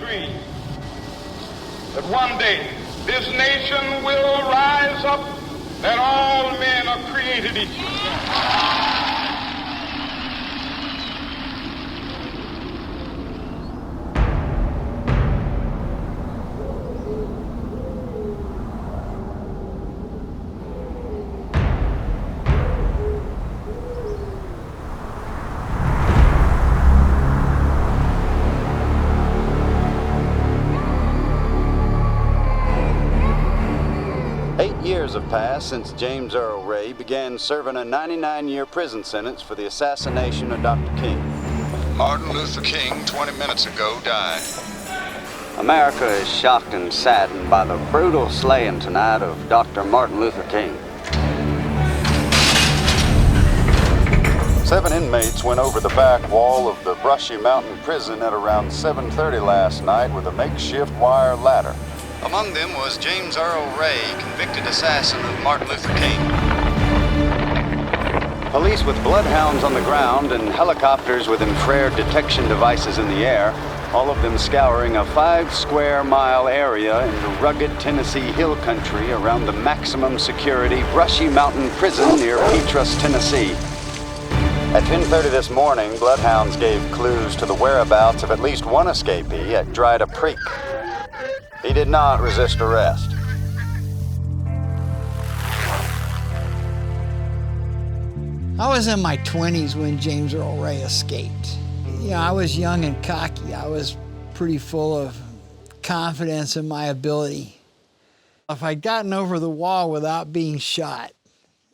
agree that one day this nation will rise up, that all men are created equal. 8 years have passed since James Earl Ray began serving a 99-year prison sentence for the assassination of Dr. King. Martin Luther King, 20 minutes ago, died. America is shocked and saddened by the brutal slaying tonight of Dr. Martin Luther King. 7 inmates went over the back wall of the Brushy Mountain Prison at around 7:30 last night with a makeshift wire ladder. Among them was James Earl Ray, convicted assassin of Martin Luther King. Police with bloodhounds on the ground and helicopters with infrared detection devices in the air, all of them scouring a 5-square-mile area in the rugged Tennessee hill country around the maximum security Brushy Mountain Prison near Petras, Tennessee. At 10:30 this morning, bloodhounds gave clues to the whereabouts of at least one escapee at Dryda Creek. He did not resist arrest. I was in my 20s when James Earl Ray escaped. You know, I was young and cocky. I was pretty full of confidence in my ability. If I'd gotten over the wall without being shot,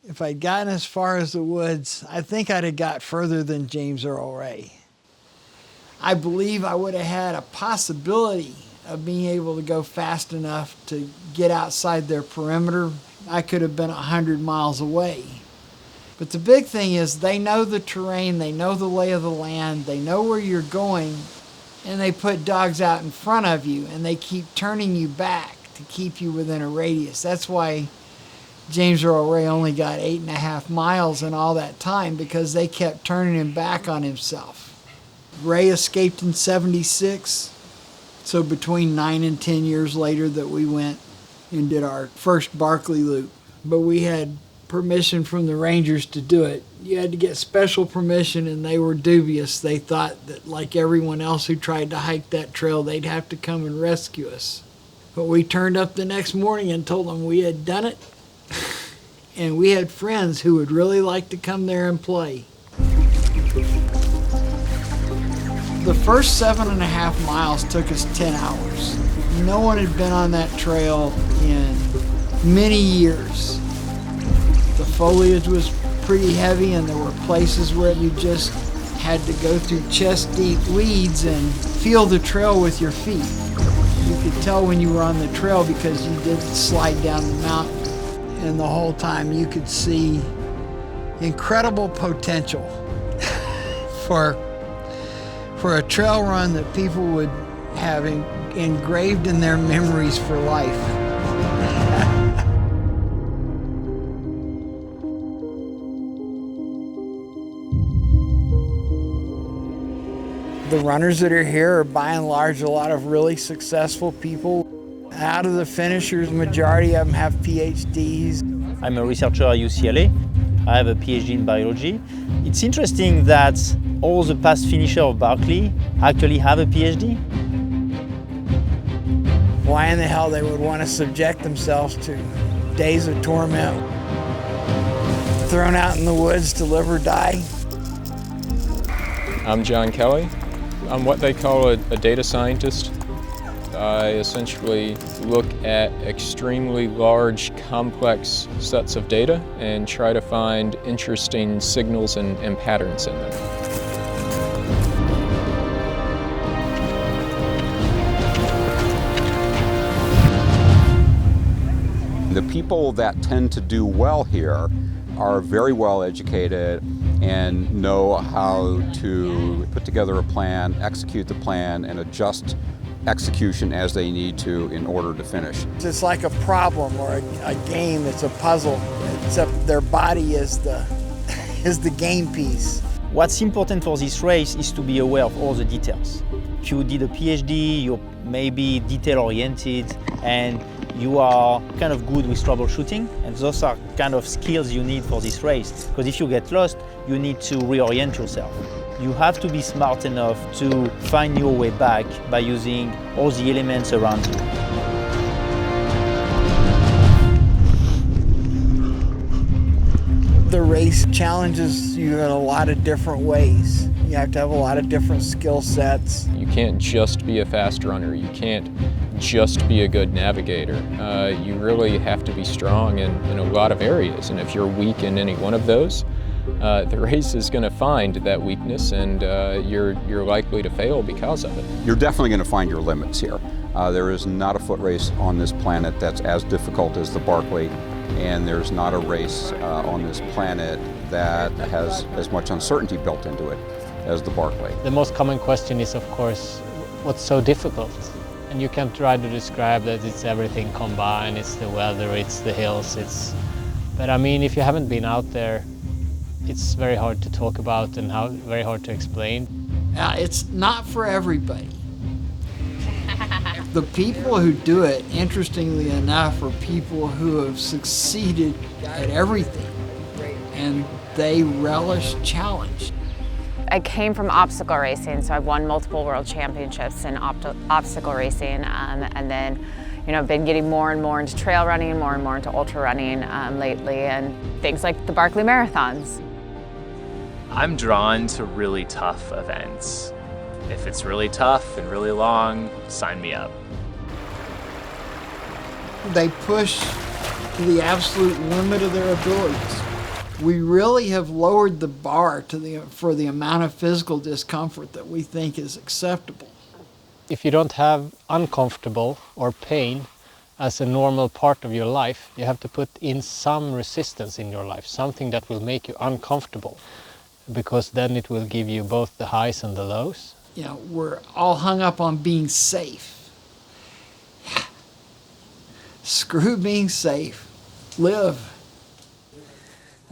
if I'd gotten as far as the woods, I think I'd have got further than James Earl Ray. I believe I would have had a possibility of being able to go fast enough to get outside their perimeter. I could have been 100 miles away. But the big thing is they know the terrain, they know the lay of the land, they know where you're going, and they put dogs out in front of you, and they keep turning you back to keep you within a radius. That's why James Earl Ray only got 8.5 miles in all that time, because they kept turning him back on himself. Ray escaped in '76. So between 9 and 10 years later that we went and did our first Barkley loop. But we had permission from the Rangers to do it. You had to get special permission, and they were dubious. They thought that, like everyone else who tried to hike that trail, they'd have to come and rescue us. But we turned up the next morning and told them we had done it, and we had friends who would really like to come there and play. The first 7.5 miles took us 10 hours. No one had been on that trail in many years. The foliage was pretty heavy, and there were places where you just had to go through chest-deep weeds and feel the trail with your feet. You could tell when you were on the trail because you didn't slide down the mountain. And the whole time you could see incredible potential for a trail run that people would have engraved in their memories for life. The runners that are here are by and large a lot of really successful people. Out of the finishers, the majority of them have PhDs. I'm a researcher at UCLA. I have a PhD in biology. It's interesting that all the past finishers of Barkley actually have a PhD. Why in the hell they would want to subject themselves to days of torment, thrown out in the woods to live or die? I'm John Kelly. I'm what they call a data scientist. I essentially look at extremely large, complex sets of data and try to find interesting signals and patterns in them. The people that tend to do well here are very well educated and know how to put together a plan, execute the plan, and adjust execution as they need to in order to finish. It's like a problem or a game, it's a puzzle, except their body is the game piece. What's important for this race is to be aware of all the details. If you did a PhD, you're maybe detail-oriented and you are kind of good with troubleshooting, and those are kind of skills you need for this race. Because if you get lost, you need to reorient yourself. You have to be smart enough to find your way back by using all the elements around you. The race challenges you in a lot of different ways. You have to have a lot of different skill sets. You can't just be a fast runner. You can't just be a good navigator. You really have to be strong in a lot of areas, and if you're weak in any one of those, the race is going to find that weakness, and you're likely to fail because of it. You're definitely going to find your limits here. There is not a foot race on this planet that's as difficult as the Barkley, and there's not a race on this planet that has as much uncertainty built into it as the Barkley. The most common question is, of course, what's so difficult? And you can try to describe that it's everything combined, it's the weather, it's the hills, but I mean, if you haven't been out there, it's very hard to talk about and very hard to explain. It's not for everybody. The people who do it, interestingly enough, are people who have succeeded at everything, and they relish challenge. I came from obstacle racing, so I've won multiple world championships in obstacle racing, and then, I've been getting more and more into trail running, more and more into ultra running lately, and things like the Barkley marathons. I'm drawn to really tough events. If it's really tough and really long, sign me up. They push to the absolute limit of their abilities. We really have lowered the bar for the amount of physical discomfort that we think is acceptable. If you don't have uncomfortable or pain as a normal part of your life, you have to put in some resistance in your life, something that will make you uncomfortable, because then it will give you both the highs and the lows. We're all hung up on being safe. Screw being safe. Live.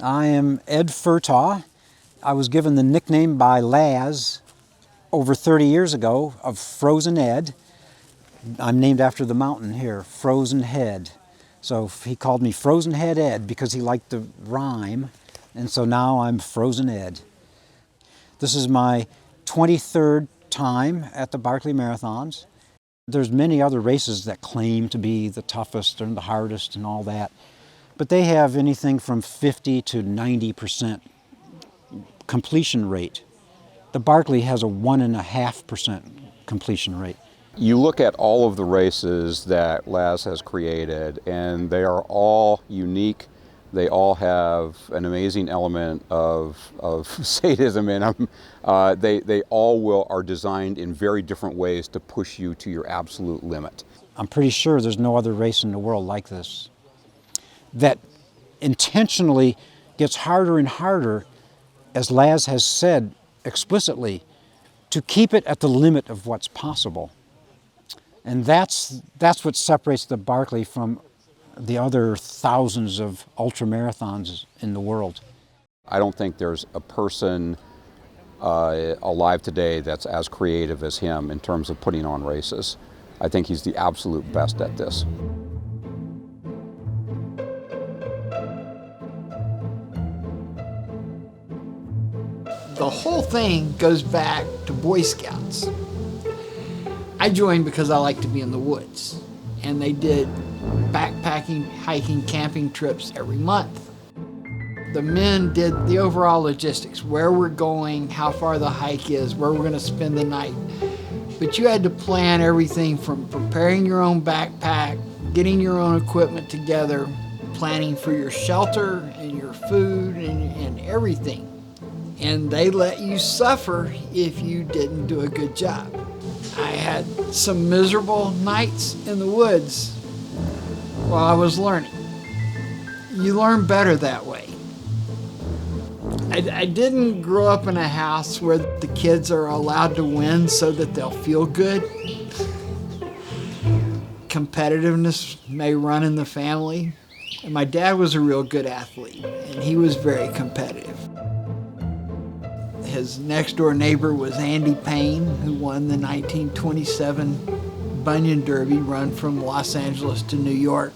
I am Ed Furtaw. I was given the nickname by Laz over 30 years ago of Frozen Ed. I'm named after the mountain here, Frozen Head. So he called me Frozen Head Ed because he liked the rhyme, and so now I'm Frozen Ed. This is my 23rd time at the Barkley Marathons. There's many other races that claim to be the toughest and the hardest and all that, but they have anything from 50 to 90% completion rate. The Barkley has a 1.5% completion rate. You look at all of the races that Laz has created, and they are all unique. They all have an amazing element of sadism in them. They all are designed in very different ways to push you to your absolute limit. I'm pretty sure there's no other race in the world like this that intentionally gets harder and harder, as Laz has said explicitly, to keep it at the limit of what's possible. And that's what separates the Barkley from the other thousands of ultramarathons in the world. I don't think there's a person alive today that's as creative as him in terms of putting on races. I think he's the absolute best at this. The whole thing goes back to Boy Scouts. I joined because I like to be in the woods, and they did backpacking, hiking, camping trips every month. The men did the overall logistics, where we're going, how far the hike is, where we're going to spend the night. But you had to plan everything from preparing your own backpack, getting your own equipment together, planning for your shelter and your food and everything. And they let you suffer if you didn't do a good job. I had some miserable nights in the woods while I was learning. You learn better that way. I didn't grow up in a house where the kids are allowed to win so that they'll feel good. Competitiveness may run in the family. And my dad was a real good athlete, and he was very competitive. His next door neighbor was Andy Payne, who won the 1927 Bunyan Derby run from Los Angeles to New York.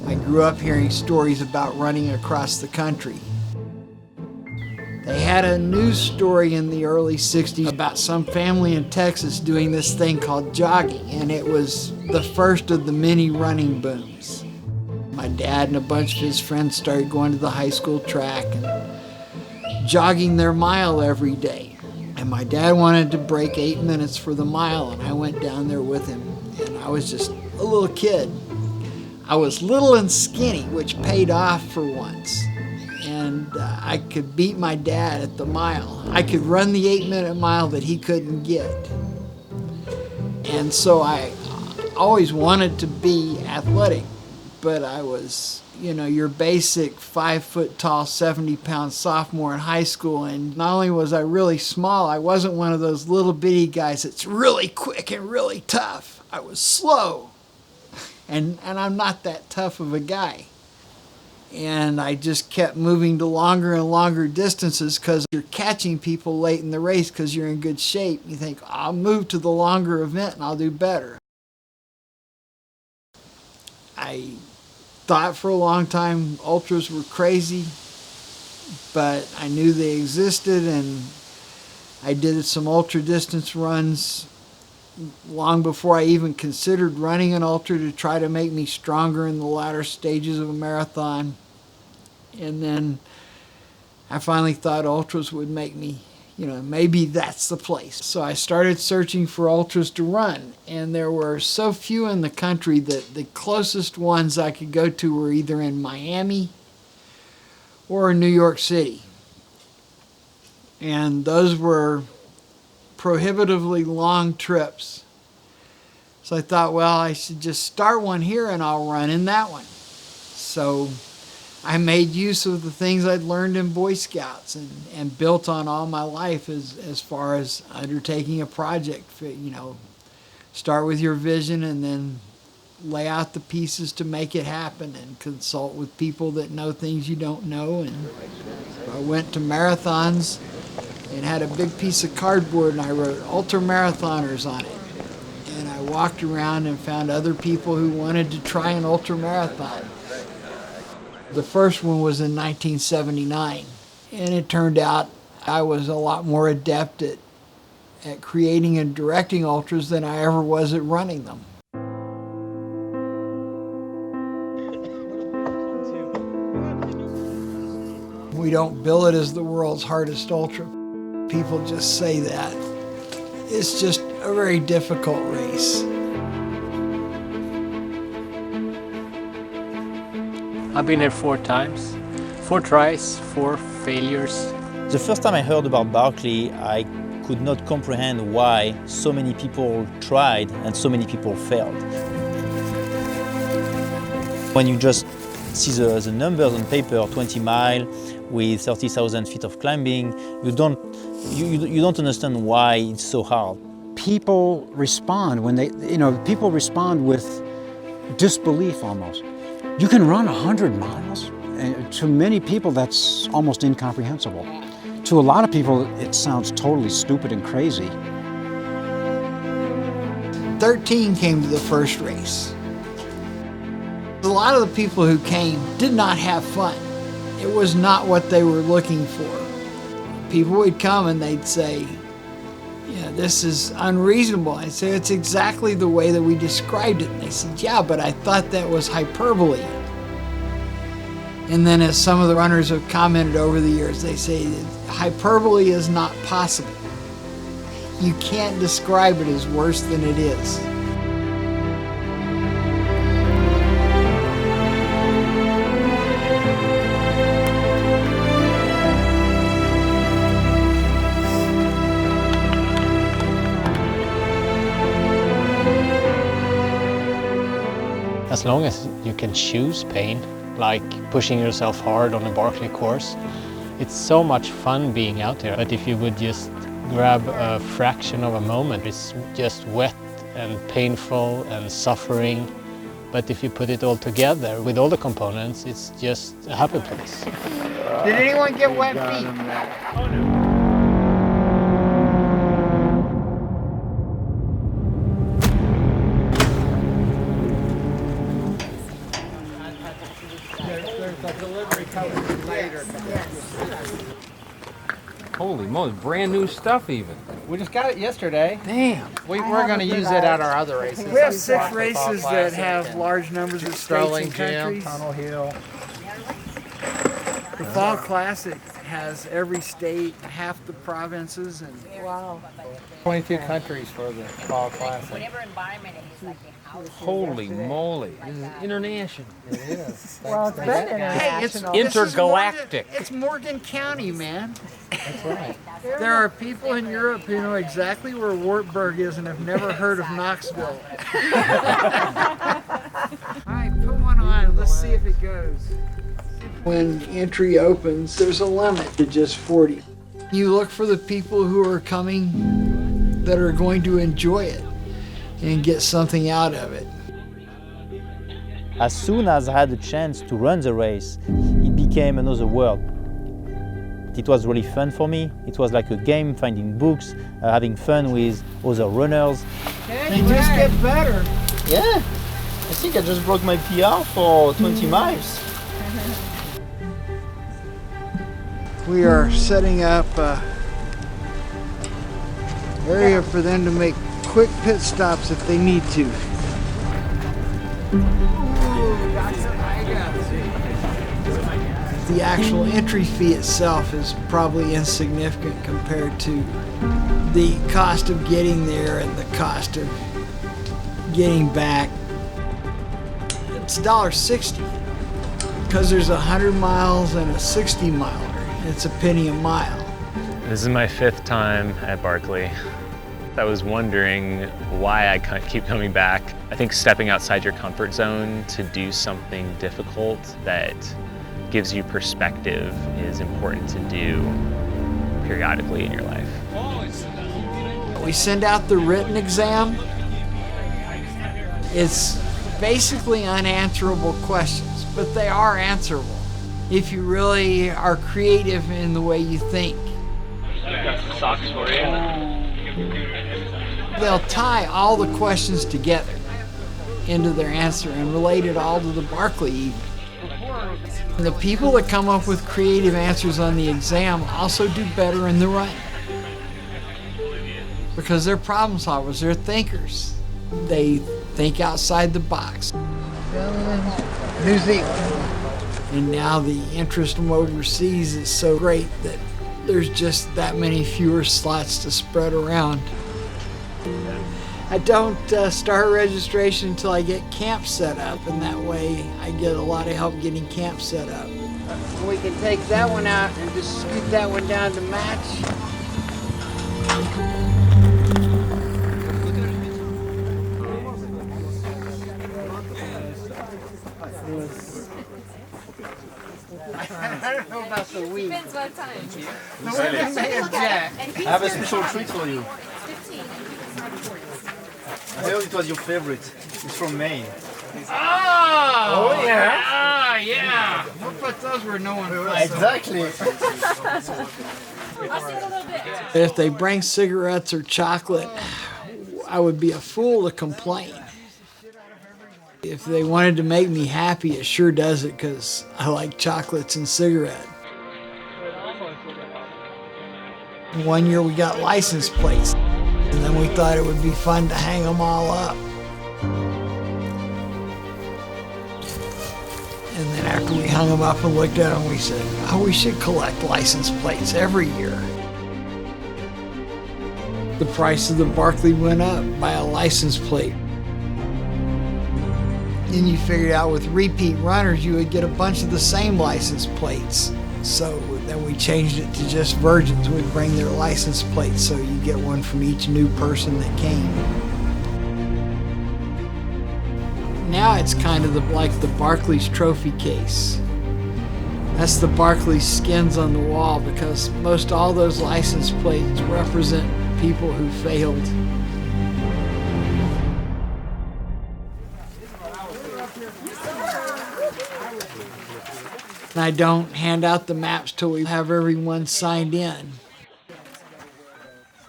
I grew up hearing stories about running across the country. They had a news story in the early 60s about some family in Texas doing this thing called jogging, and it was the first of the many running booms. My dad and a bunch of his friends started going to the high school track and jogging their mile every day. And my dad wanted to break 8 minutes for the mile, and I went down there with him. And I was just a little kid. I was little and skinny, which paid off for once. And I could beat my dad at the mile. I could run the 8-minute mile that he couldn't get. And so I always wanted to be athletic, but I was, your basic 5 foot tall, 70-pound sophomore in high school. And not only was I really small, I wasn't one of those little bitty guys that's really quick and really tough. I was slow. And I'm not that tough of a guy. And I just kept moving to longer and longer distances because you're catching people late in the race because you're in good shape. You think, I'll move to the longer event and I'll do better. I thought for a long time ultras were crazy, but I knew they existed, and I did some ultra distance runs long before I even considered running an ultra to try to make me stronger in the latter stages of a marathon. And then I finally thought ultras would make me, maybe that's the place. So I started searching for ultras to run, and there were so few in the country that the closest ones I could go to were either in Miami or New York City. And those were prohibitively long trips. So I thought, well, I should just start one here and I'll run in that one. So I made use of the things I'd learned in Boy Scouts and built on all my life as far as undertaking a project. Start with your vision and then lay out the pieces to make it happen, and consult with people that know things you don't know. And I went to marathons and had a big piece of cardboard, and I wrote ultra marathoners on it. And I walked around and found other people who wanted to try an ultra marathon. The first one was in 1979, and it turned out I was a lot more adept at creating and directing ultras than I ever was at running them. We don't bill it as the world's hardest ultra. People just say that. It's just a very difficult race. I've been here 4 times, 4 tries, 4 failures. The first time I heard about Barkley, I could not comprehend why so many people tried and so many people failed. When you just see the numbers on paper, 20 miles with 30,000 feet of climbing, you don't understand why it's so hard. People respond when people respond with disbelief almost. You can run 100 miles? And to many people, that's almost incomprehensible. To a lot of people, it sounds totally stupid and crazy. 13 came to the first race. A lot of the people who came did not have fun. It was not what they were looking for. People would come and they'd say, this is unreasonable. I'd say, it's exactly the way that we described it. And they said, yeah, but I thought that was hyperbole. And then as some of the runners have commented over the years, they say hyperbole is not possible. You can't describe it as worse than it is. As long as you can choose pain, like pushing yourself hard on a Barkley course, it's so much fun being out there. But if you would just grab a fraction of a moment, it's just wet and painful and suffering. But if you put it all together with all the components, it's just a happy place. Did anyone get wet feet? Holy moly, brand new stuff even. We just got it yesterday. Damn. We're going to use it at our other races. We have 6 races that have large numbers of states and Jim, countries. Tunnel Hill. The Fall Classic has every state, half the provinces, and Wow. 22 countries for the Fall Classic. Whatever environment it is, like the house. Holy moly. This is international. It is. Well, it's been hey, it's international. Intergalactic. It's Morgan County, man. That's right. There are people in Europe who know exactly where Wartburg is and have never heard of Knoxville. All right, put one on. Let's see if it goes. When entry opens, there's a limit to just 40. You look for the people who are coming that are going to enjoy it and get something out of it. As soon as I had the chance to run the race, it became another world. It was really fun for me. It was like a game, finding books, having fun with other runners. They just get better. Yeah, I think I just broke my PR for 20 miles. We are setting up an area for them to make quick pit stops if they need to. The actual entry fee itself is probably insignificant compared to the cost of getting there and the cost of getting back. It's $1.60 because there's 100 miles and a 60 miler. It's a penny a mile. This is my 5th time at Barkley. I was wondering why I keep coming back. I think stepping outside your comfort zone to do something difficult that gives you perspective is important to do periodically in your life. We send out the written exam. It's basically unanswerable questions, but they are answerable if you really are creative in the way you think. Got some socks for you. They'll tie all the questions together into their answer and relate it all to the Barkley even. And the people that come up with creative answers on the exam also do better in the run. Because they're problem solvers, they're thinkers. They think outside the box. New Zealand. And now the interest from overseas is so great that there's just that many fewer slots to spread around. I don't start registration until I get camp set up, and that way I get a lot of help getting camp set up. We can take that one out and just scoot that one down to match. I don't know about the weed. Depends what time. The weed may object. I have a special treat for you. I heard it was your favorite. It's from Maine. Oh yeah! Yeah! We'll put those where no one puts Exactly. If they bring cigarettes or chocolate, I would be a fool to complain. If they wanted to make me happy, it sure does it because I like chocolates and cigarettes. One year we got license plates, and then we thought it would be fun to hang them all up. And then after we hung them up and looked at them, we said, oh, we should collect license plates every year. The price of the Barkley went up by a license plate. Then you figured out with repeat runners, you would get a bunch of the same license plates. So then we changed it to just virgins would bring their license plates, so you get one from each new person that came. Now it's kind of like the Barkley's trophy case. That's the Barkley skins on the wall because most all those license plates represent people who failed. And I don't hand out the maps till we have everyone signed in.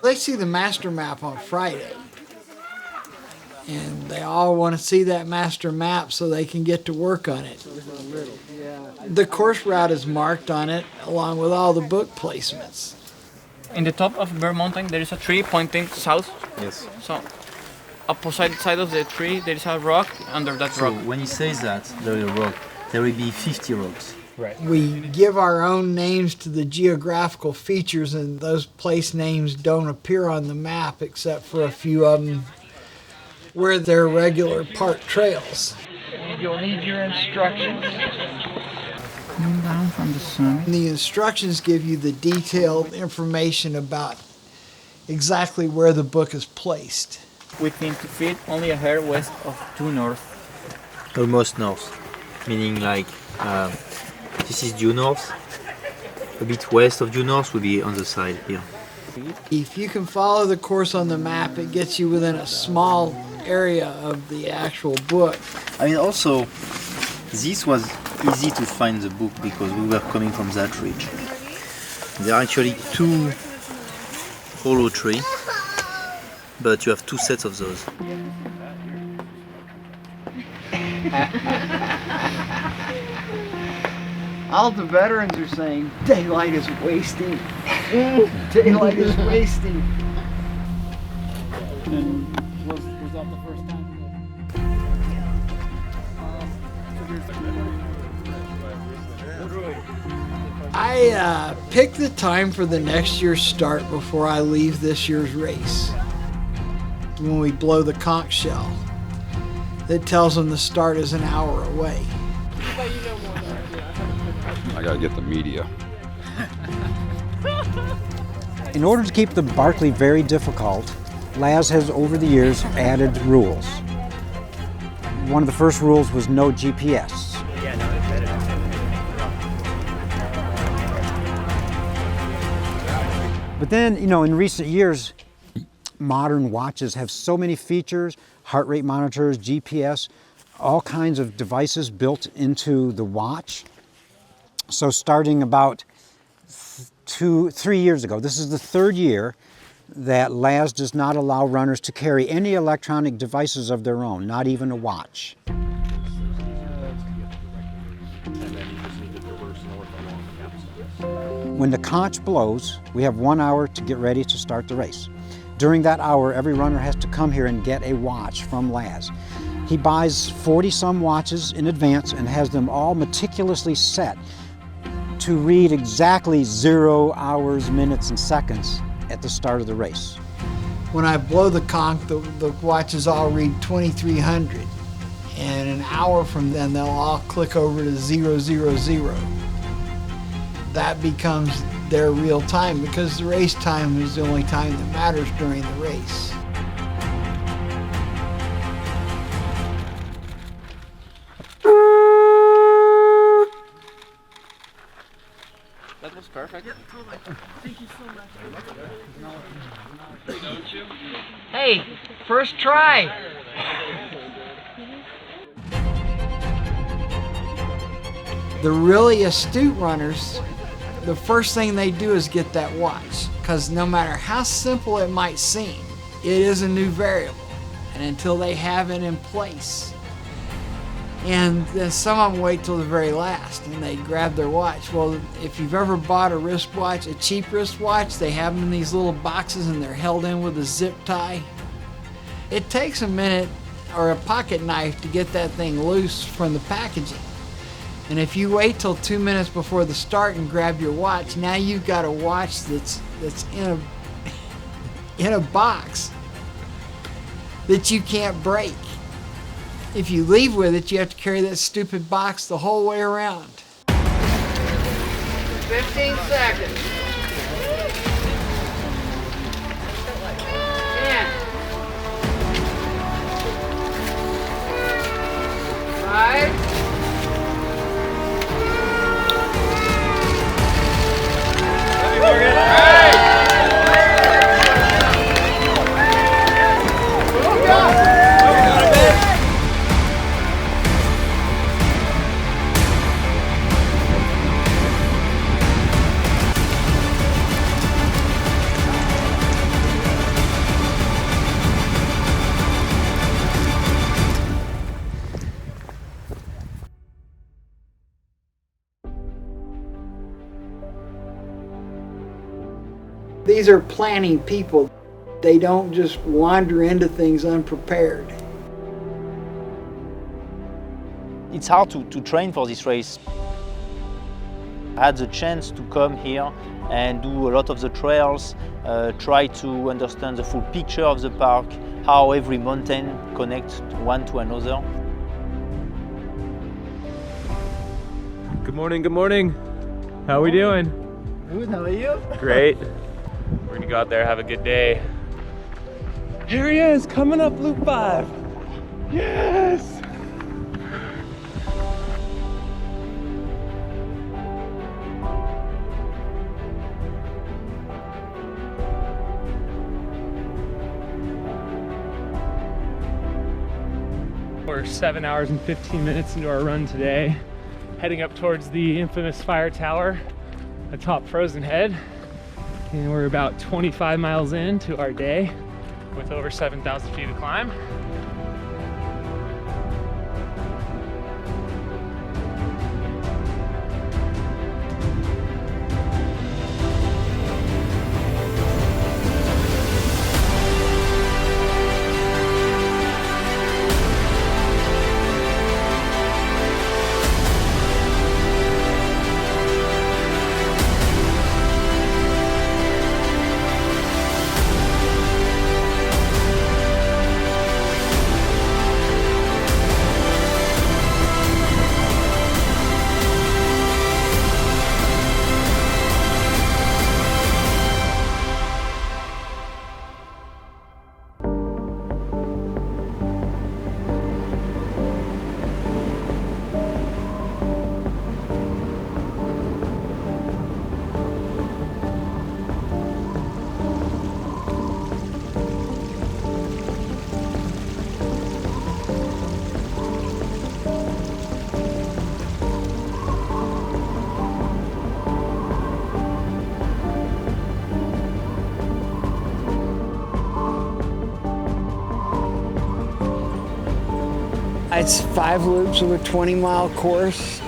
They see the master map on Friday. And they all want to see that master map so they can get to work on it. The course route is marked on it along with all the book placements. in the top of Bear Mountain there is a tree pointing south. Yes. So opposite side of the tree there is a rock. Under that rock. So when he says that there is a rock, there will be 50 rocks. Right. We give our own names to the geographical features, and those place names don't appear on the map except for a few of them where they're regular park trails. You'll need your instructions. Come down from the summit. The instructions give you the detailed information about exactly where the book is placed. Within 2 feet, only a hair west of due north. Almost north, meaning like this is due north. A bit west of due north will be on the side here. If you can follow the course on the map, it gets you within a small area of the actual book. I mean, also, this was easy to find the book because we were coming from that ridge. There are actually 2 hollow trees, but you have 2 sets of those. All the veterans are saying, daylight is wasting. Daylight is wasting. And was that the first time? I pick the time for the next year's start before I leave this year's race. When we blow the conch shell, it tells them the start is an hour away. I gotta get the media. In order to keep the Barkley very difficult, Laz has over the years added rules. One of the first rules was no GPS. But then, you know, in recent years, modern watches have so many features, heart rate monitors, GPS, all kinds of devices built into the watch. So starting about 3 years ago, this is the 3rd year that Laz does not allow runners to carry any electronic devices of their own, not even a watch. When the conch blows, we have 1 hour to get ready to start the race. During that hour, every runner has to come here and get a watch from Laz. He buys 40-some watches in advance and has them all meticulously set to read exactly 0 hours, minutes, and seconds at the start of the race. When I blow the conch, the watches all read 2300. And an hour from then, they'll all click over to 000. That becomes their real time because the race time is the only time that matters during the race. That was perfect. Yeah, totally. Thank you so much. Hey, first try. The really astute runners, the first thing they do is get that watch, because no matter how simple it might seem, it is a new variable, and until they have it in place. And then some of them wait till the very last and they grab their watch. Well, if you've ever bought a wristwatch, a cheap wristwatch, they have them in these little boxes and they're held in with a zip tie. It takes a minute or a pocket knife to get that thing loose from the packaging. And if you wait till 2 minutes before the start and grab your watch, now you've got a watch that's in a box that you can't break. If you leave with it, you have to carry that stupid box the whole way around. 15 seconds. 10. 5. These are planning people. They don't just wander into things unprepared. It's hard to train for this race. I had the chance to come here and do a lot of the trails, try to understand the full picture of the park, how every mountain connects one to another. Good morning, good morning. How are we doing? Good, how are you? Great. We're gonna go out there, have a good day. Here he is, coming up Loop 5. Yes! We're 7 hours and 15 minutes into our run today, heading up towards the infamous fire tower atop Frozen Head. And we're about 25 miles into our day with over 7,000 feet to climb. It's 5 loops of a 20-mile course.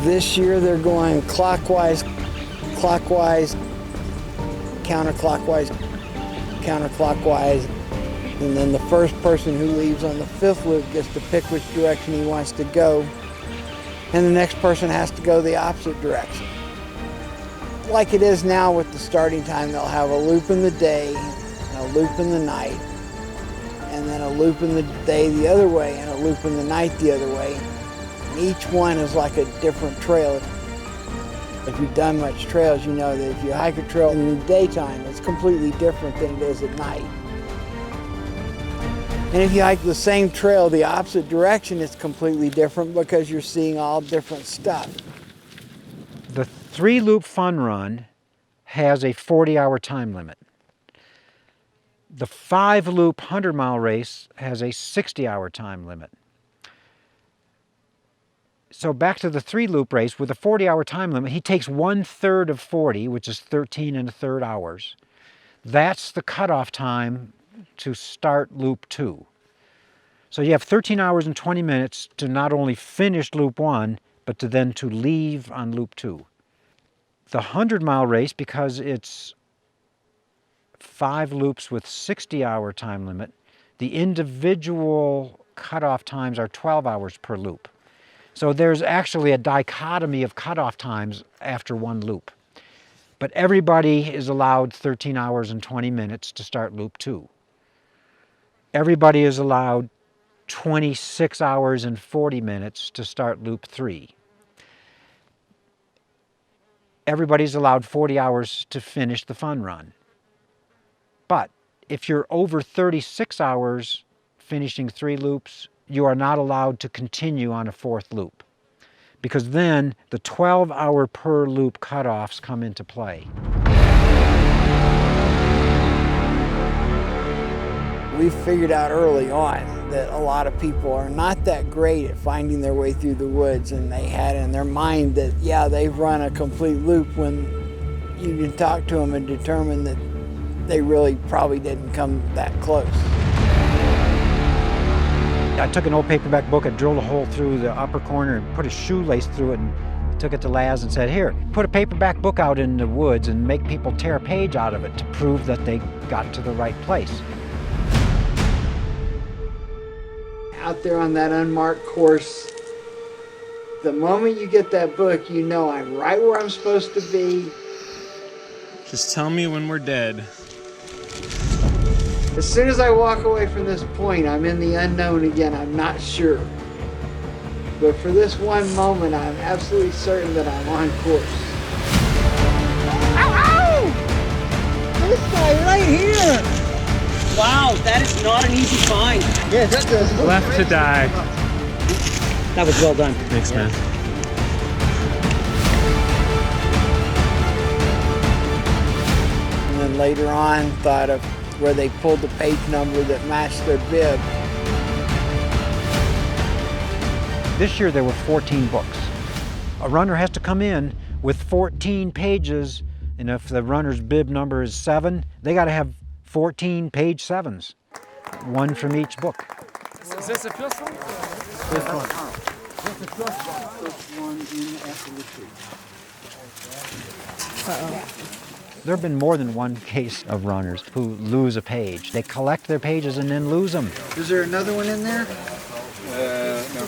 This year they're going clockwise, clockwise, counterclockwise, counterclockwise. And then the first person who leaves on the 5th loop gets to pick which direction he wants to go. And the next person has to go the opposite direction. Like it is now with the starting time, they'll have a loop in the day and a loop in the night, and then a loop in the day the other way and a loop in the night the other way. And each one is like a different trail. If you've done much trails, you know that if you hike a trail in the daytime, it's completely different than it is at night. And if you hike the same trail the opposite direction, it's completely different because you're seeing all different stuff. The 3-loop fun run has a 40-hour time limit. The 5-loop 100-mile race has a 60-hour time limit. So back to the 3-loop race, with a 40-hour time limit, he takes 1/3 of 40, which is 13 1/3 hours. That's the cutoff time to start loop 2. So you have 13 hours and 20 minutes to not only finish loop 1, but to then to leave on loop 2. The 100-mile race, because it's 5 loops with 60-hour time limit, the individual cutoff times are 12 hours per loop. So there's actually a dichotomy of cutoff times after one loop. But everybody is allowed 13 hours and 20 minutes to start loop 2. Everybody is allowed 26 hours and 40 minutes to start loop 3. Everybody's allowed 40 hours to finish the fun run. But if you're over 36 hours finishing 3 loops, you are not allowed to continue on a 4th loop, because then the 12-hour per loop cutoffs come into play. We figured out early on that a lot of people are not that great at finding their way through the woods, and they had in their mind that, yeah, they've run a complete loop, when you can talk to them and determine that they really probably didn't come that close. I took an old paperback book, I drilled a hole through the upper corner and put a shoelace through it and took it to Laz and said, here, put a paperback book out in the woods and make people tear a page out of it to prove that they got to the right place. Out there on that unmarked course, the moment you get that book, you know I'm right where I'm supposed to be. Just tell me when we're dead. As soon as I walk away from this point, I'm in the unknown again. I'm not sure. But for this one moment, I'm absolutely certain that I'm on course. Ow! This guy right here! Wow, that is not an easy find. Yeah, that does. Left to die. That was well done. Thanks, man. And then later on, thought of where they pulled the page number that matched their bib. This year there were 14 books. A runner has to come in with 14 pages, and if the runner's bib number is 7, they got to have 14 page 7s, one from each book. Is this the first one? This one. This is the first one in after retreat. There have been more than one case of runners who lose a page. They collect their pages and then lose them. Is there another one in there? No.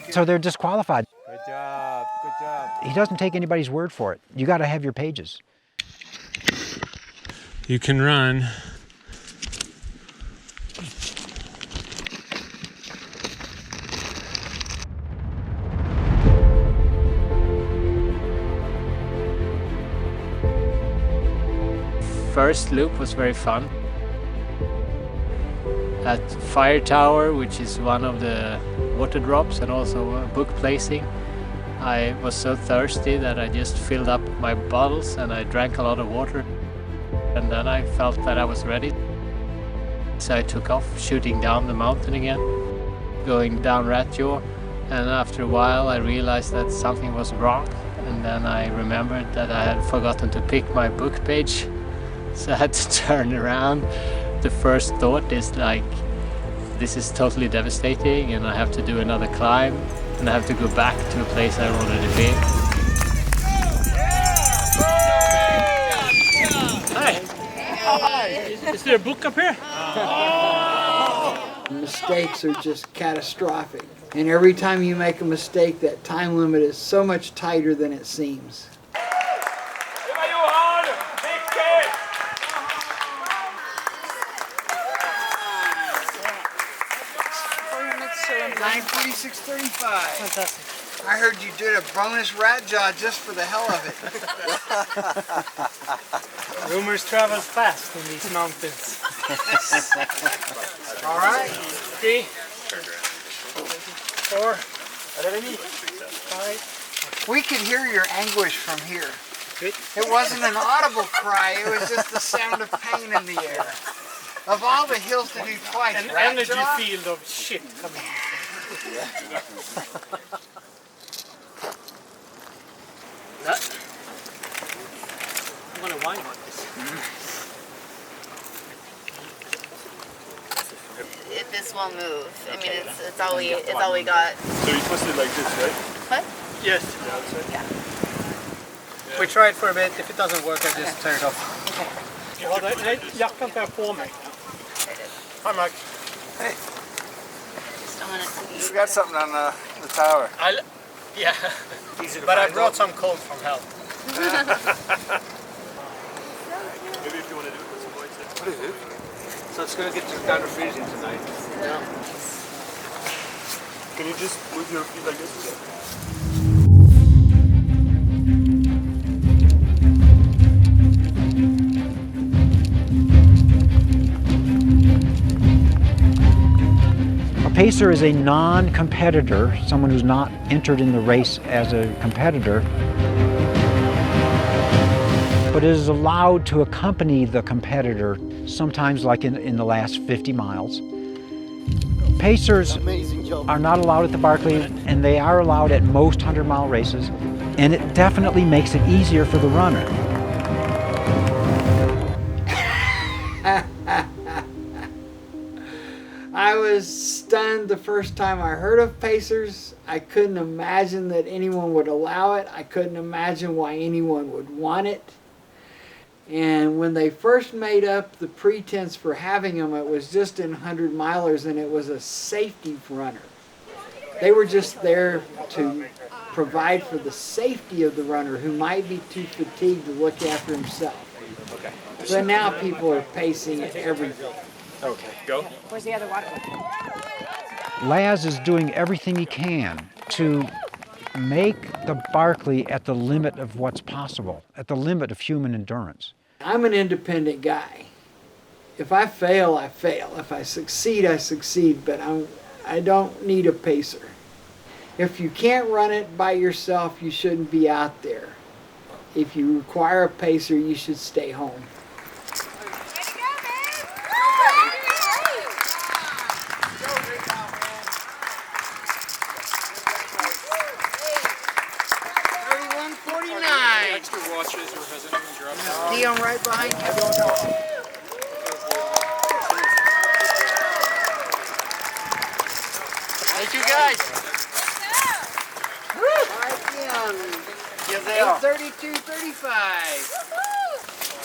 So they're disqualified. Good job, good job. He doesn't take anybody's word for it. You got to have your pages. You can run. First loop was very fun. At Fire Tower, which is one of the water drops and also book placing, I was so thirsty that I just filled up my bottles and I drank a lot of water. And then I felt that I was ready. So I took off, shooting down the mountain again, going down Ratjaw. And after a while I realized that something was wrong. And then I remembered that I had forgotten to pick my book page. So I had to turn around. The first thought is like, this is totally devastating and I have to do another climb and I have to go back to a place I've already been. Hi. Hi. Is there a book up here? Mistakes are just catastrophic. And every time you make a mistake, that time limit is so much tighter than it seems. 9:46:35. Fantastic. I heard you did a bonus rat jaw just for the hell of it. Rumors travel fast in these mountains. All right. 3, 4, 5. We could hear your anguish from here. It wasn't an audible cry, it was just the sound of pain in the air. Of all the hills to do twice, An rat energy jaw? field of shit coming. I'm gonna wine on this. This won't move. I mean, it's all we got. So you twist it like this, right? What? Yes. Yeah. We try it for a bit. If it doesn't work, I just turn it off. Okay. Ja, jackan tar jag på mig. Hi, Mark. Hey. You forgot something on the tower. Yeah. But I brought some cold from hell. Maybe if you want to do it with some points. What is it? So it's going to get down to freezing tonight. Yeah. Can you just move your feet like this? A pacer is a non-competitor, someone who's not entered in the race as a competitor, but is allowed to accompany the competitor, sometimes like in the last 50 miles. Pacers are not allowed at the Barkley, and they are allowed at most 100-mile races, and it definitely makes it easier for the runner. I was stunned the first time I heard of pacers. I couldn't imagine that anyone would allow it. I couldn't imagine why anyone would want it. And when they first made up the pretense for having them, it was just in 100 milers, and it was a safety runner. They were just there to provide for the safety of the runner who might be too fatigued to look after himself. Okay. But now people are pacing at everything. Okay, go. Where's the other water? Laz is doing everything he can to make the Barkley at the limit of what's possible, at the limit of human endurance. I'm an independent guy. If I fail, I fail. If I succeed, I succeed, but I don't need a pacer. If you can't run it by yourself, you shouldn't be out there. If you require a pacer, you should stay home. Dion right behind you. Thank you guys. All right, Dion. You're there. 8:32:35.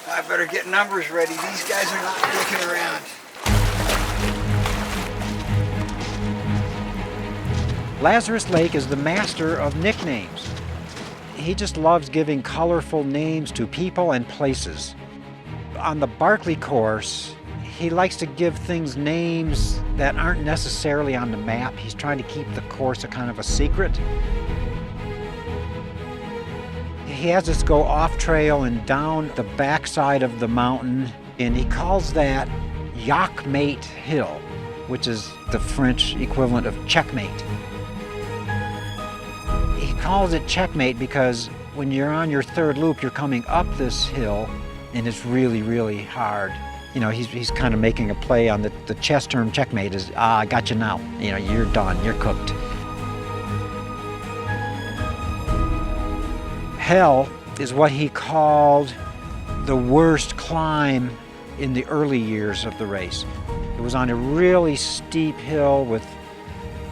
I better get numbers ready. These guys are not looking around. Lazarus Lake is the master of nicknames. He just loves giving colorful names to people and places. On the Barkley course, he likes to give things names that aren't necessarily on the map. He's trying to keep the course a kind of a secret. He has us go off trail and down the backside of the mountain, and he calls that Yakmate Hill, which is the French equivalent of checkmate. He calls it checkmate because when you're on your third loop, you're coming up this hill, and it's really, really hard. You know, he's kind of making a play on the chess term checkmate is, I got you now. You know, you're done, you're cooked. Hell is what he called the worst climb in the early years of the race. It was on a really steep hill with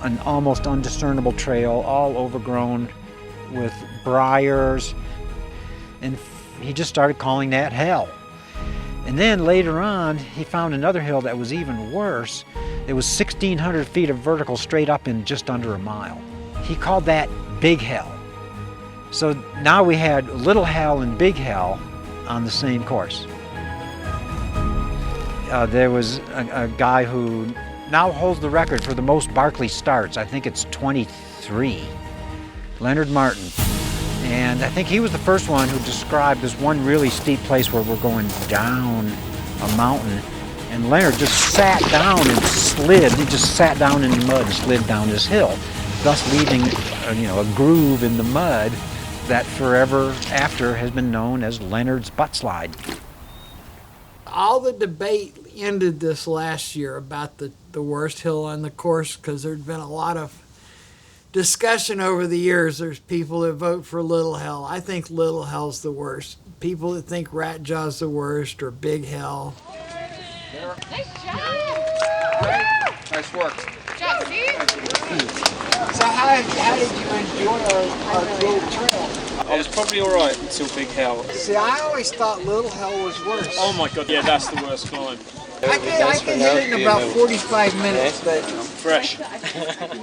an almost undiscernible trail, all overgrown with briars, and he just started calling that hell. And then later on, he found another hill that was even worse. It was 1,600 feet of vertical straight up in just under a mile. He called that Big Hell. So now we had Little Hell and Big Hell on the same course. There was a guy who now holds the record for the most Barkley starts. I think it's 23. Leonard Martin. And I think he was the first one who described this one really steep place where we're going down a mountain. And Leonard just sat down and slid. He just sat down in the mud and slid down this hill, thus leaving a groove in the mud that forever after has been known as Leonard's butt slide. All the debate ended this last year about the worst hill on the course because there'd been a lot of discussion over the years. There's people that vote for Little Hell. I think Little Hell's the worst. People that think Rat Jaw's the worst or Big Hell. Nice job! Nice work. Good job, see? So how did you enjoy our little trail? I was probably all right until Big Hell. See, I always thought Little Hell was worse. Oh my God, yeah, that's the worst climb. I can hit it in about 45 minutes, but Fresh.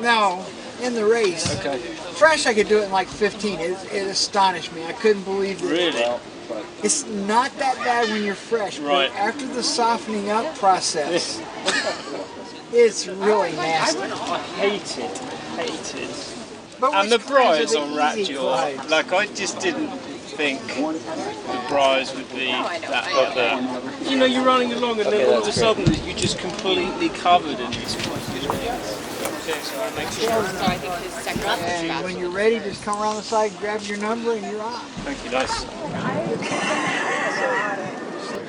no, in the race. Okay. Fresh, I could do it in like 15. It astonished me. I couldn't believe it. Really? It's not that bad when you're fresh, Right. but after the softening up process, it's really nasty. I hated. But And the which climbs briars are on the easy Ratjaw, climbs? like I just didn't think the briars would be that like that. You know, you're running along and then all of a sudden you're just completely covered in these Okay, so that makes So I think his second round was And fast. when you're ready, just come around the side, grab your number, and you're off. Thank you, nice.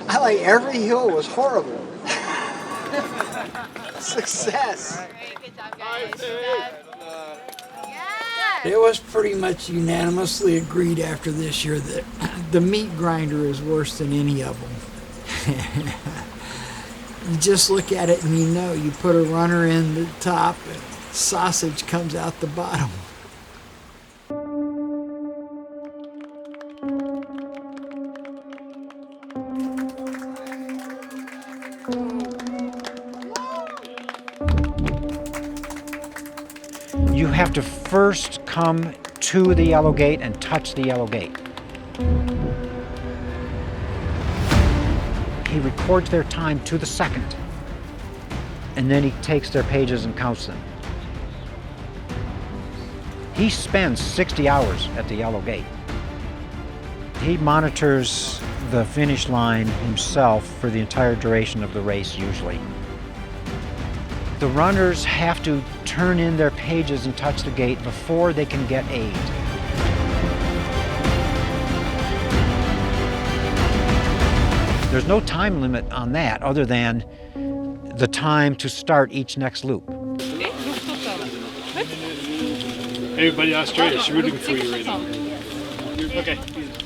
I like every hill was horrible. Success. Good job, guys. It was pretty much unanimously agreed after this year that the meat grinder is worse than any of them. You just look at it and you know, you put a runner in the top and sausage comes out the bottom. You have to first come to the yellow gate and touch the yellow gate. He records their time to the second, and then he takes their pages and counts them. He spends 60 hours at the yellow gate. He monitors the finish line himself for the entire duration of the race, usually. The runners have to turn in their pages and touch the gate before they can get aid. There's no time limit on that other than the time to start each next loop. Everybody Australia is rooting for you right now. Okay,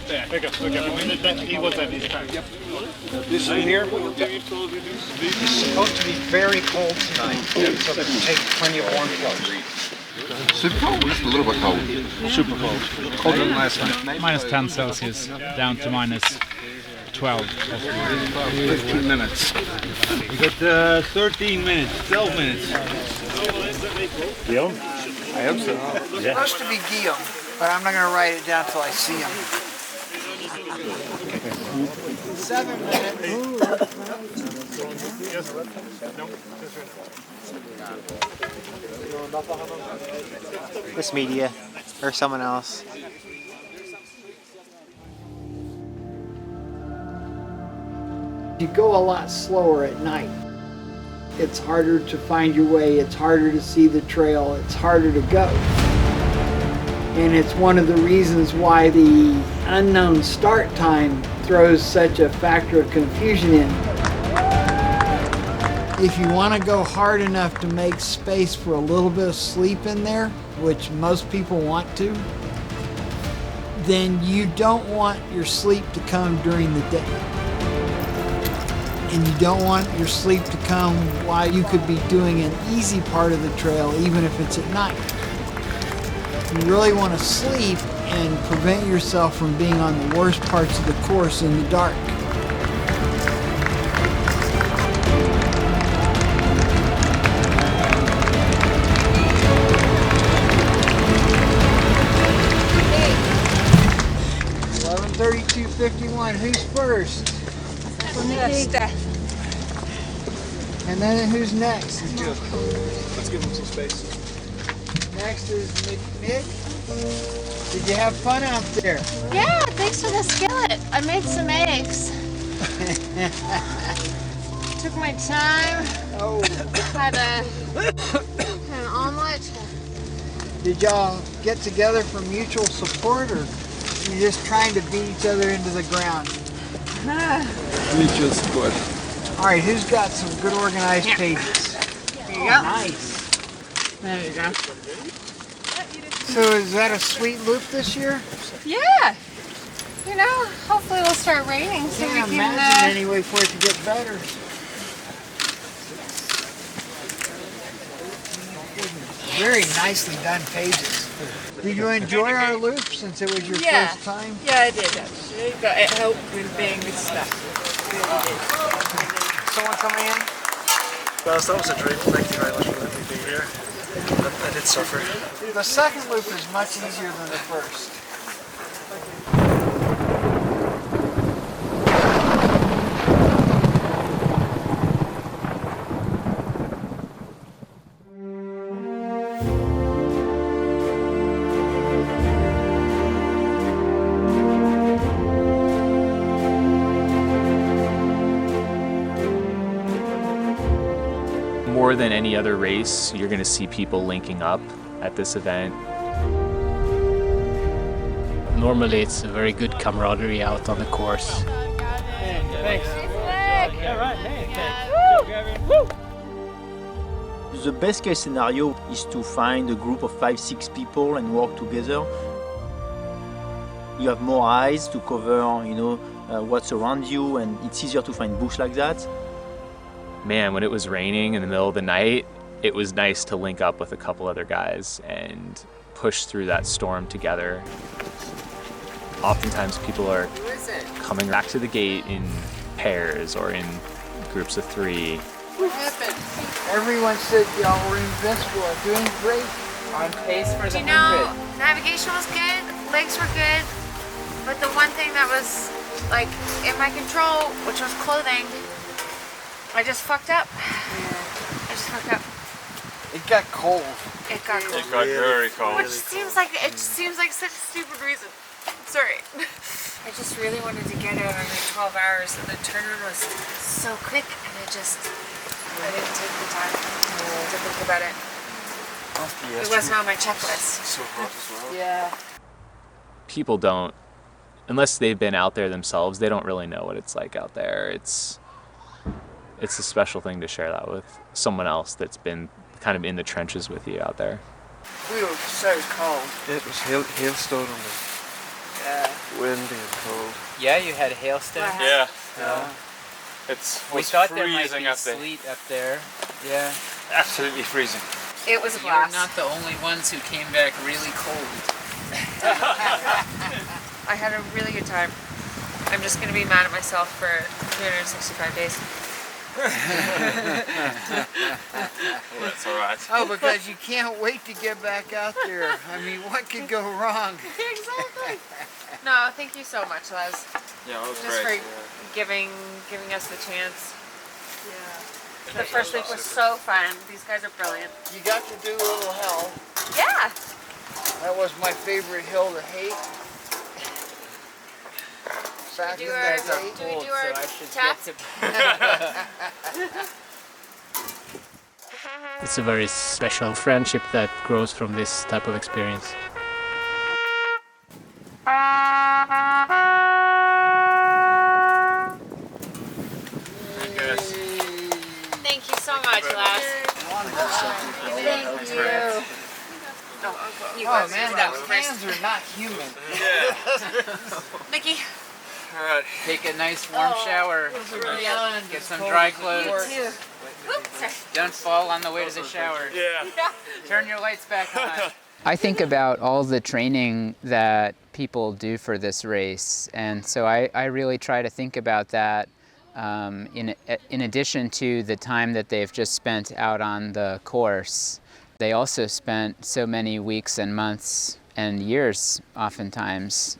there you go. He was at his time. Yep. This in here, it's supposed to be very cold tonight, so that you take plenty of warm clothes. Super cold? Just a little bit cold. Super cold. Colder than last night. Minus 10 Celsius, down to minus 12. 15 minutes. You got 13 minutes, 12 minutes. Guillaume? I hope so. It's supposed to be Guillaume, but I'm not going to write it down till I see him. 7 minutes. This media or someone else. You go a lot slower at night. It's harder to find your way, it's harder to see the trail, it's harder to go. And it's one of the reasons why the unknown start time throws such a factor of confusion in. If you want to go hard enough to make space for a little bit of sleep in there, which most people want to, then you don't want your sleep to come during the day. And you don't want your sleep to come while you could be doing an easy part of the trail, even if it's at night. You really want to sleep and prevent yourself from being on the worst parts of the course in the dark. Hey. 11:32:51. Who's first? And then who's next? Let's give him some space. Next is Mick. Did you have fun out there? Yeah, thanks for the skillet. I made some eggs. Took my time. Oh. Had an omelet. Did y'all get together for mutual support, or you just trying to beat each other into the ground? Mutual support. All right, who's got some good organized pages? There you go. Nice. There you go. So is that a sweet loop this year? Yeah. You know, hopefully it'll start raining so we Can't can. imagine any way for it to get better. Very nicely done pages. Did you enjoy our loop since it was your first time? Yeah, I did actually, but it helped with being with stuff. Someone coming in? Well, that was a dream. Thank you very much for letting me be here. I did suffer. The second loop is much easier than the first. More than any other race, you're going to see people linking up at this event. Normally it's a very good camaraderie out on the course. Thanks. All right, hey, thanks. Woo! The best case scenario is to find a group of 5-6 people and work together. You have more eyes to cover, what's around you, and it's easier to find bush like that. Man, when it was raining in the middle of the night, it was nice to link up with a couple other guys and push through that storm together. Oftentimes people are coming back to the gate in pairs or in groups of 3. What happened? Everyone said y'all were invincible and doing great. On pace for the 100. Navigation was good, legs were good, but the one thing that was like in my control, which was clothing, I just fucked up. I just fucked up. It got cold. It got cold. It got very cold. Which seems like such a stupid reason. Sorry. I just really wanted to get out under 12 hours, and the turnaround was so quick, and I didn't take the time to think about it. It wasn't on my checklist. So hot as well. Yeah. People don't, unless they've been out there themselves, they don't really know what it's like out there. It's a special thing to share that with someone else that's been kind of in the trenches with you out there. We were so cold. It was hailstorm and windy and cold. Yeah, you had hailstones. Yeah. We was thought there might freezing be up there. sleet up there. Yeah. Absolutely freezing. It was a You're blast. not the only ones who came back really cold. I had a really good time. I'm just going to be mad at myself for 365 days. That's all right. Oh, because you can't wait to get back out there. I mean, what could go wrong? Exactly. No, thank you so much, Les. Yeah, it was Just great. for giving us the chance. Yeah. The first week was so fun. These guys are brilliant. You got to do a little hill. Yeah. That was my favorite hill to hate. Back in that day. Do we do our test? It's a very special friendship that grows from this type of experience. Thank you so much, Les. Thank you. Oh man, those hands are not human. Mickey. All right. Take a nice warm shower. Get some dry clothes. Don't fall on the way to the shower. Yeah. Turn your lights back on. I think about all the training that people do for this race, and so I really try to think about that in addition to the time that they've just spent out on the course. They also spent so many weeks and months and years, oftentimes,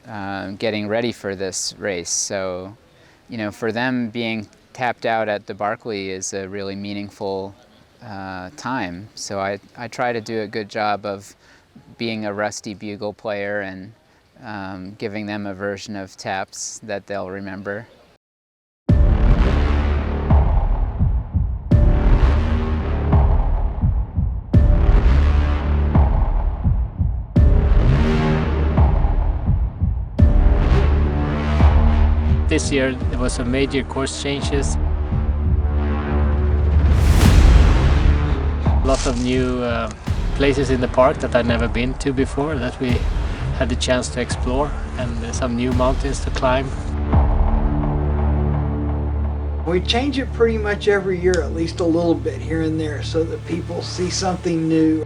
getting ready for this race. So, for them, being tapped out at the Barkley is a really meaningful time. So I try to do a good job of being a rusty bugle player and giving them a version of taps that they'll remember. This year there was some major course changes. Lots of new places in the park that I'd never been to before that we had the chance to explore, and some new mountains to climb. We change it pretty much every year, at least a little bit here and there, so that people see something new.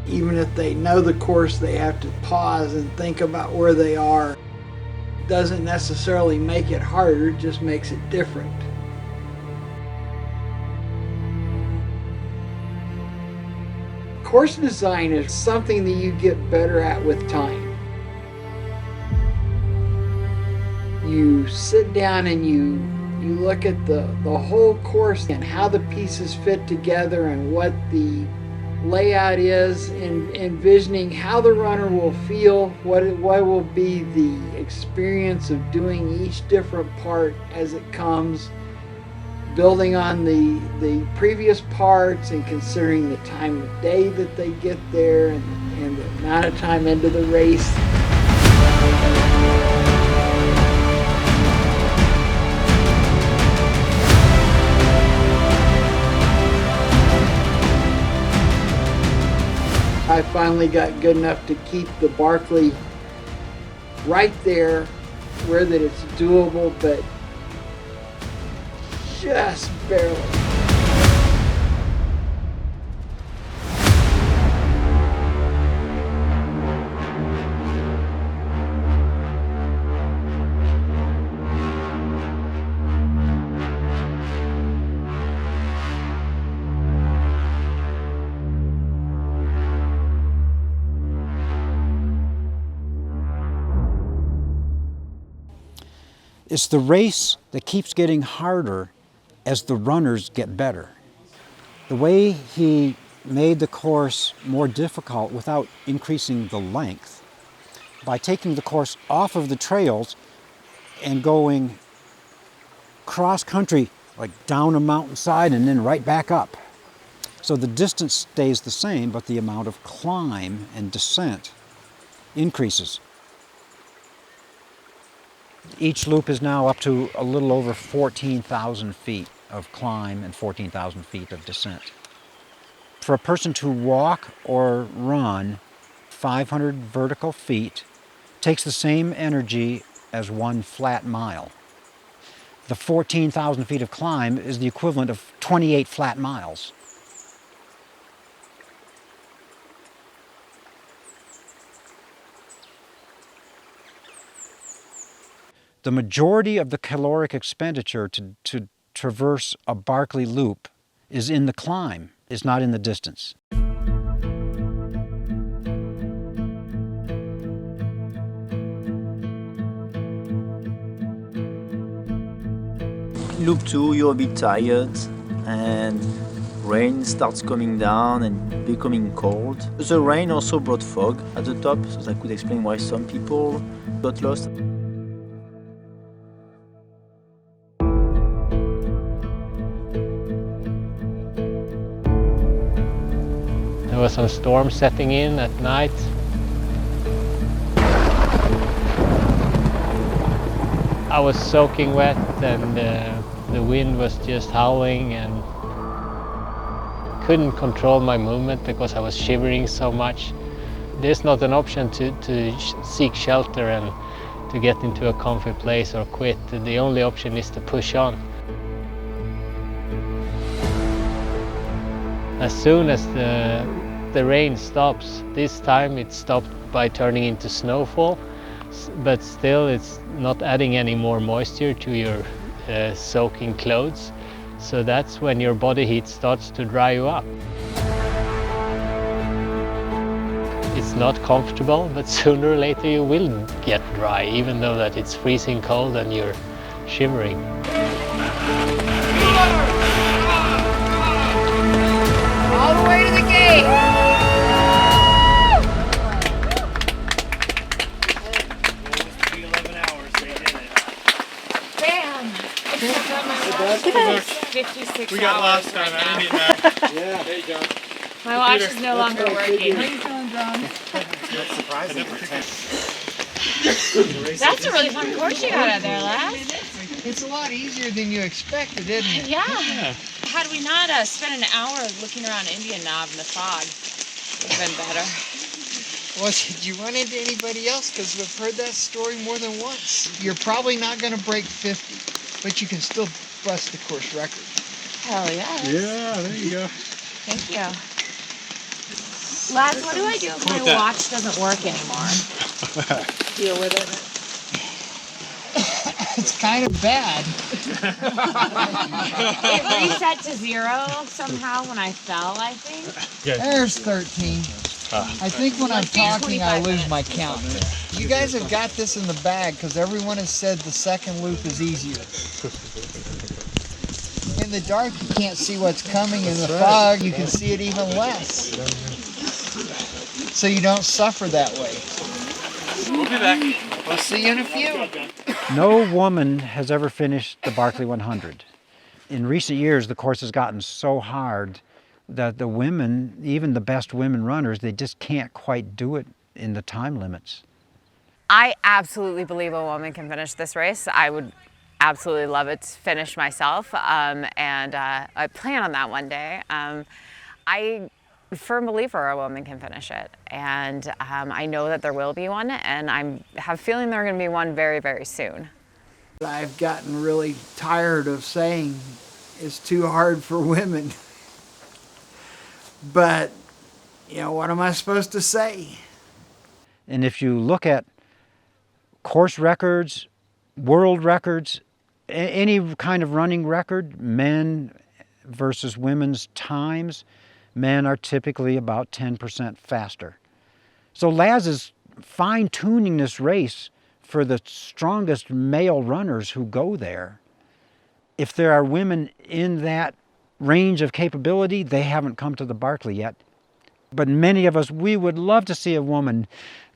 Even if they know the course, they have to pause and think about where they are. It doesn't necessarily make it harder, it just makes it different. Course design is something that you get better at with time. You sit down and you look at the whole course and how the pieces fit together and what the layout is, and envisioning how the runner will feel, what will be the experience of doing each different part as it comes, building on the previous parts and considering the time of day that they get there and the amount of time into the race. I finally got good enough to keep the Barkley right there where that it's doable, but just barely. It's the race that keeps getting harder as the runners get better. The way he made the course more difficult without increasing the length, by taking the course off of the trails and going cross-country, like down a mountainside and then right back up. So the distance stays the same, but the amount of climb and descent increases. Each loop is now up to a little over 14,000 feet of climb and 14,000 feet of descent. For a person to walk or run 500 vertical feet takes the same energy as 1 flat mile. The 14,000 feet of climb is the equivalent of 28 flat miles. The majority of the caloric expenditure to traverse a Barkley loop is in the climb, is not in the distance. Loop 2, you're a bit tired and rain starts coming down and becoming cold. The rain also brought fog at the top, so that could explain why some people got lost. There was some storm setting in at night. I was soaking wet and the wind was just howling and couldn't control my movement because I was shivering so much. There's not an option to seek shelter and to get into a comfy place or quit. The only option is to push on. As soon as the rain stops, this time it stopped by turning into snowfall, but still it's not adding any more moisture to your soaking clothes. So that's when your body heat starts to dry you up. It's not comfortable, but sooner or later you will get dry, even though that it's freezing cold and you're shivering. All the way to the gate. Bam! Look at that. 56 We got hours last time. right I now. didn't need that. Yeah. Hey, John. My watch is no longer working. How you feeling, John? That's surprising. That's a really fun course you got out there, lass. It's a lot easier than you expected, isn't it? Yeah. Had we not spent an hour looking around Indian Knob in the fog, it would have been better. Well, did you run into anybody else? Because we've heard that story more than once. You're probably not going to break 50, but you can still bust the course record. Hell yes. Yeah, there you go. Thank you. Lads, what do I do if my watch doesn't work anymore? Deal with it. It's kind of bad. It reset to 0 somehow when I fell, I think. There's 13. I think when I'm talking, I lose my count. You guys have got this in the bag because everyone has said the second loop is easier. In the dark, you can't see what's coming. In the fog, you can see it even less. So you don't suffer that way. We'll be back. We'll see you in a few. No woman has ever finished the Barkley 100. In recent years, the course has gotten so hard that the women, even the best women runners, they just can't quite do it in the time limits. I absolutely believe a woman can finish this race. I would absolutely love it to finish myself, and I plan on that one day. I Firm believer a woman can finish it, and I know that there will be one, and I have a feeling there's going to be one very, very soon. I've gotten really tired of saying it's too hard for women. But, you know, what am I supposed to say? And if you look at course records, world records, any kind of running record, men versus women's times, men are typically about 10% faster. So Laz is fine-tuning this race for the strongest male runners who go there. If there are women in that range of capability, they haven't come to the Barkley yet. But many of us, we would love to see a woman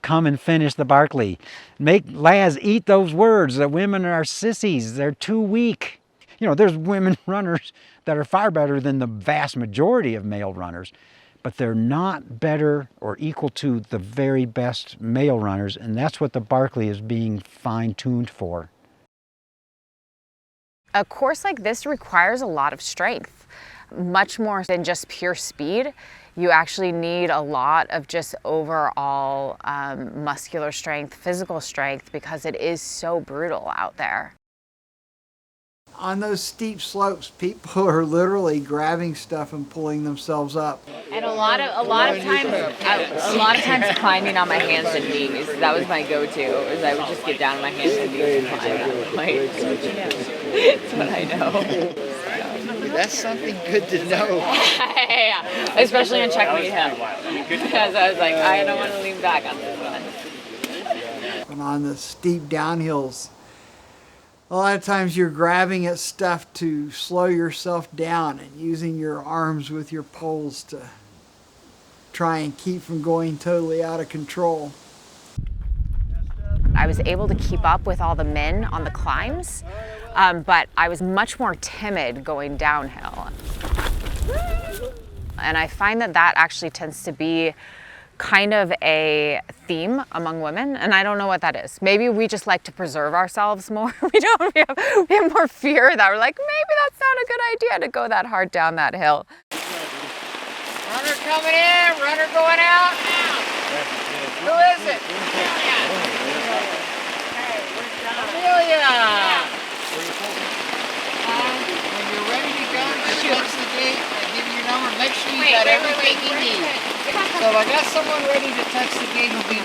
come and finish the Barkley. Make Laz eat those words that women are sissies, they're too weak. You know, there's women runners that are far better than the vast majority of male runners, but they're not better or equal to the very best male runners, and that's what the Barkley is being fine-tuned for. A course like this requires a lot of strength, much more than just pure speed. You actually need a lot of just overall muscular strength, physical strength, because it is so brutal out there. On those steep slopes, people are literally grabbing stuff and pulling themselves up. And a lot of times climbing on my hands and knees. That was my go-to. Is I would just get down on my hands and knees and climb that point. That's what I know. That's something good to know. Yeah, especially on Checkmate Hill, because I was like, I don't want to lean back on this one. And on the steep downhills, a lot of times you're grabbing at stuff to slow yourself down and using your arms with your poles to try and keep from going totally out of control. I was able to keep up with all the men on the climbs, but I was much more timid going downhill. And I find that that actually tends to be kind of a theme among women, and I don't know what that is. Maybe we just like to preserve ourselves more. We have more fear that we're like, maybe that's not a good idea to go that hard down that hill. Runner coming in, runner going out now. Who is it? Amelia. When you're ready to go, just touch the gate and give me your number. Make sure you got everything you need. So if I got someone ready to touch the gate, will be.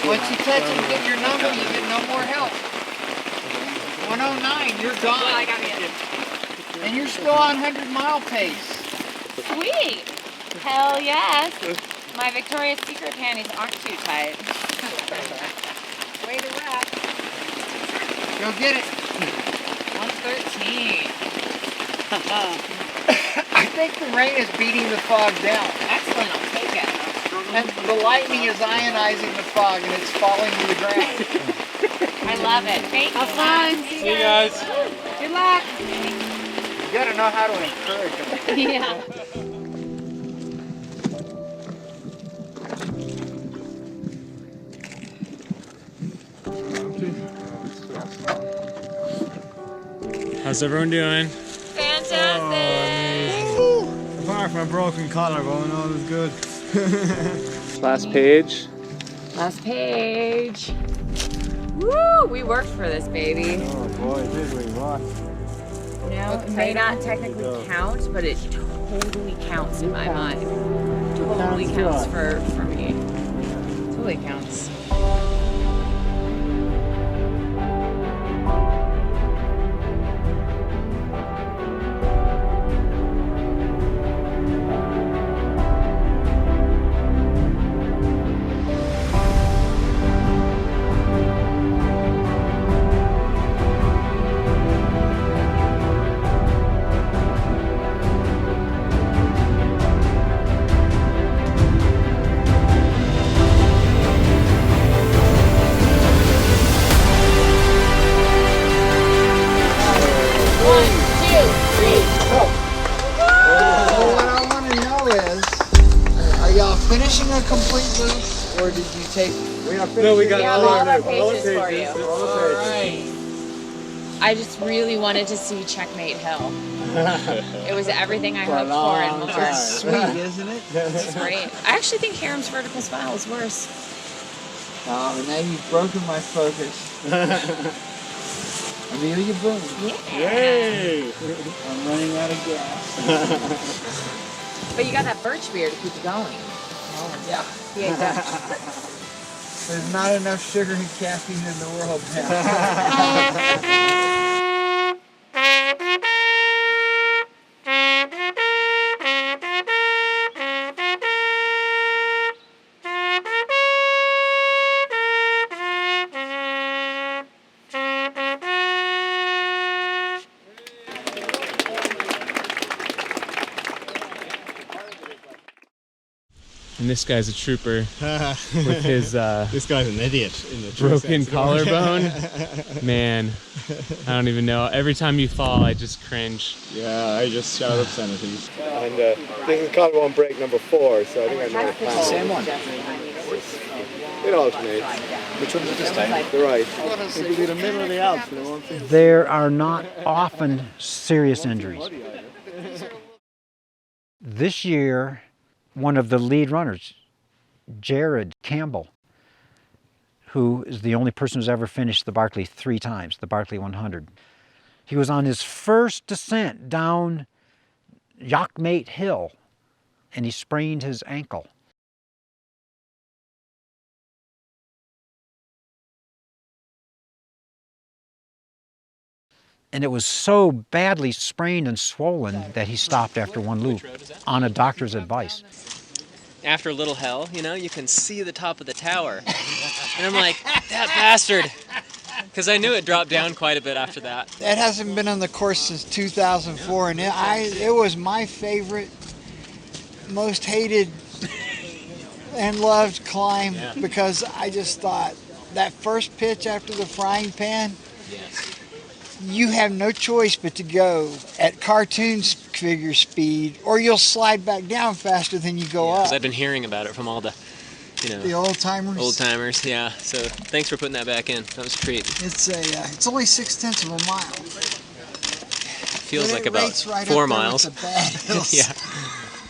Once you touch it and give your number, you get no more help. 109, you're gone. And you're still on 100-mile pace. Sweet. Hell yes. My Victoria's Secret panties aren't too tight. Way to wrap. Go get it. 113. I think the rain is beating the fog down. Excellent, I'll take it. And the lightning is ionizing the fog and it's falling to the ground. I love it. Thank you. Have fun. See you guys. Good luck. You gotta know how to encourage them. Yeah. How's everyone doing? Fantastic! Apart from a broken collarbone, all is good. Last page. Last page. Woo! We worked for this, baby. Oh boy, did we what? You know, it may not technically count, but it totally counts in my mind. Totally counts for me. Totally counts. Finishing a complete loop, or did you take? No, we got all our pages for you. All right. I just really wanted to see Checkmate Hill. It was everything I hoped for and more. It's sweet, isn't it? It's great. I actually think Harem's vertical smile is worse. Oh, but now you've broken my focus. Amelia Boone. Yeah. Yay! I'm running out of gas. But you got that birch beer to keep you going. Oh, yeah. He ate that. There's not enough sugar and caffeine in the world now. And this guy's a trooper with his this guy's an idiot in the true broken sense of the word. collarbone. Man, I don't even know. Every time you fall, I just cringe. Yeah, I just shout obscenities. And this is collarbone break number 4, so I think I know the plan. Same one. It alternates. Which one's it this time? The right. It could be the middle of the Alps. You know, There are not often serious injuries. This year, one of the lead runners, Jared Campbell, who is the only person who's ever finished the Barkley 3 times, the Barkley 100. He was on his first descent down Checkmate Hill, and he sprained his ankle. And it was so badly sprained and swollen that he stopped after one loop on a doctor's advice. After Little Hell, you know, you can see the top of the tower. And I'm like, that bastard! Because I knew it dropped down quite a bit after that. That hasn't been on the course since 2004, and it was my favorite, most hated and loved climb because I just thought that first pitch after the frying pan, you have no choice but to go at cartoon figure speed, or you'll slide back down faster than you go up. Because I've been hearing about it from all the, you know, the old timers. Old timers, yeah. So thanks for putting that back in. That was a treat. It's only 0.6 of a mile. Feels like about right 4 up there miles. with the bad hills.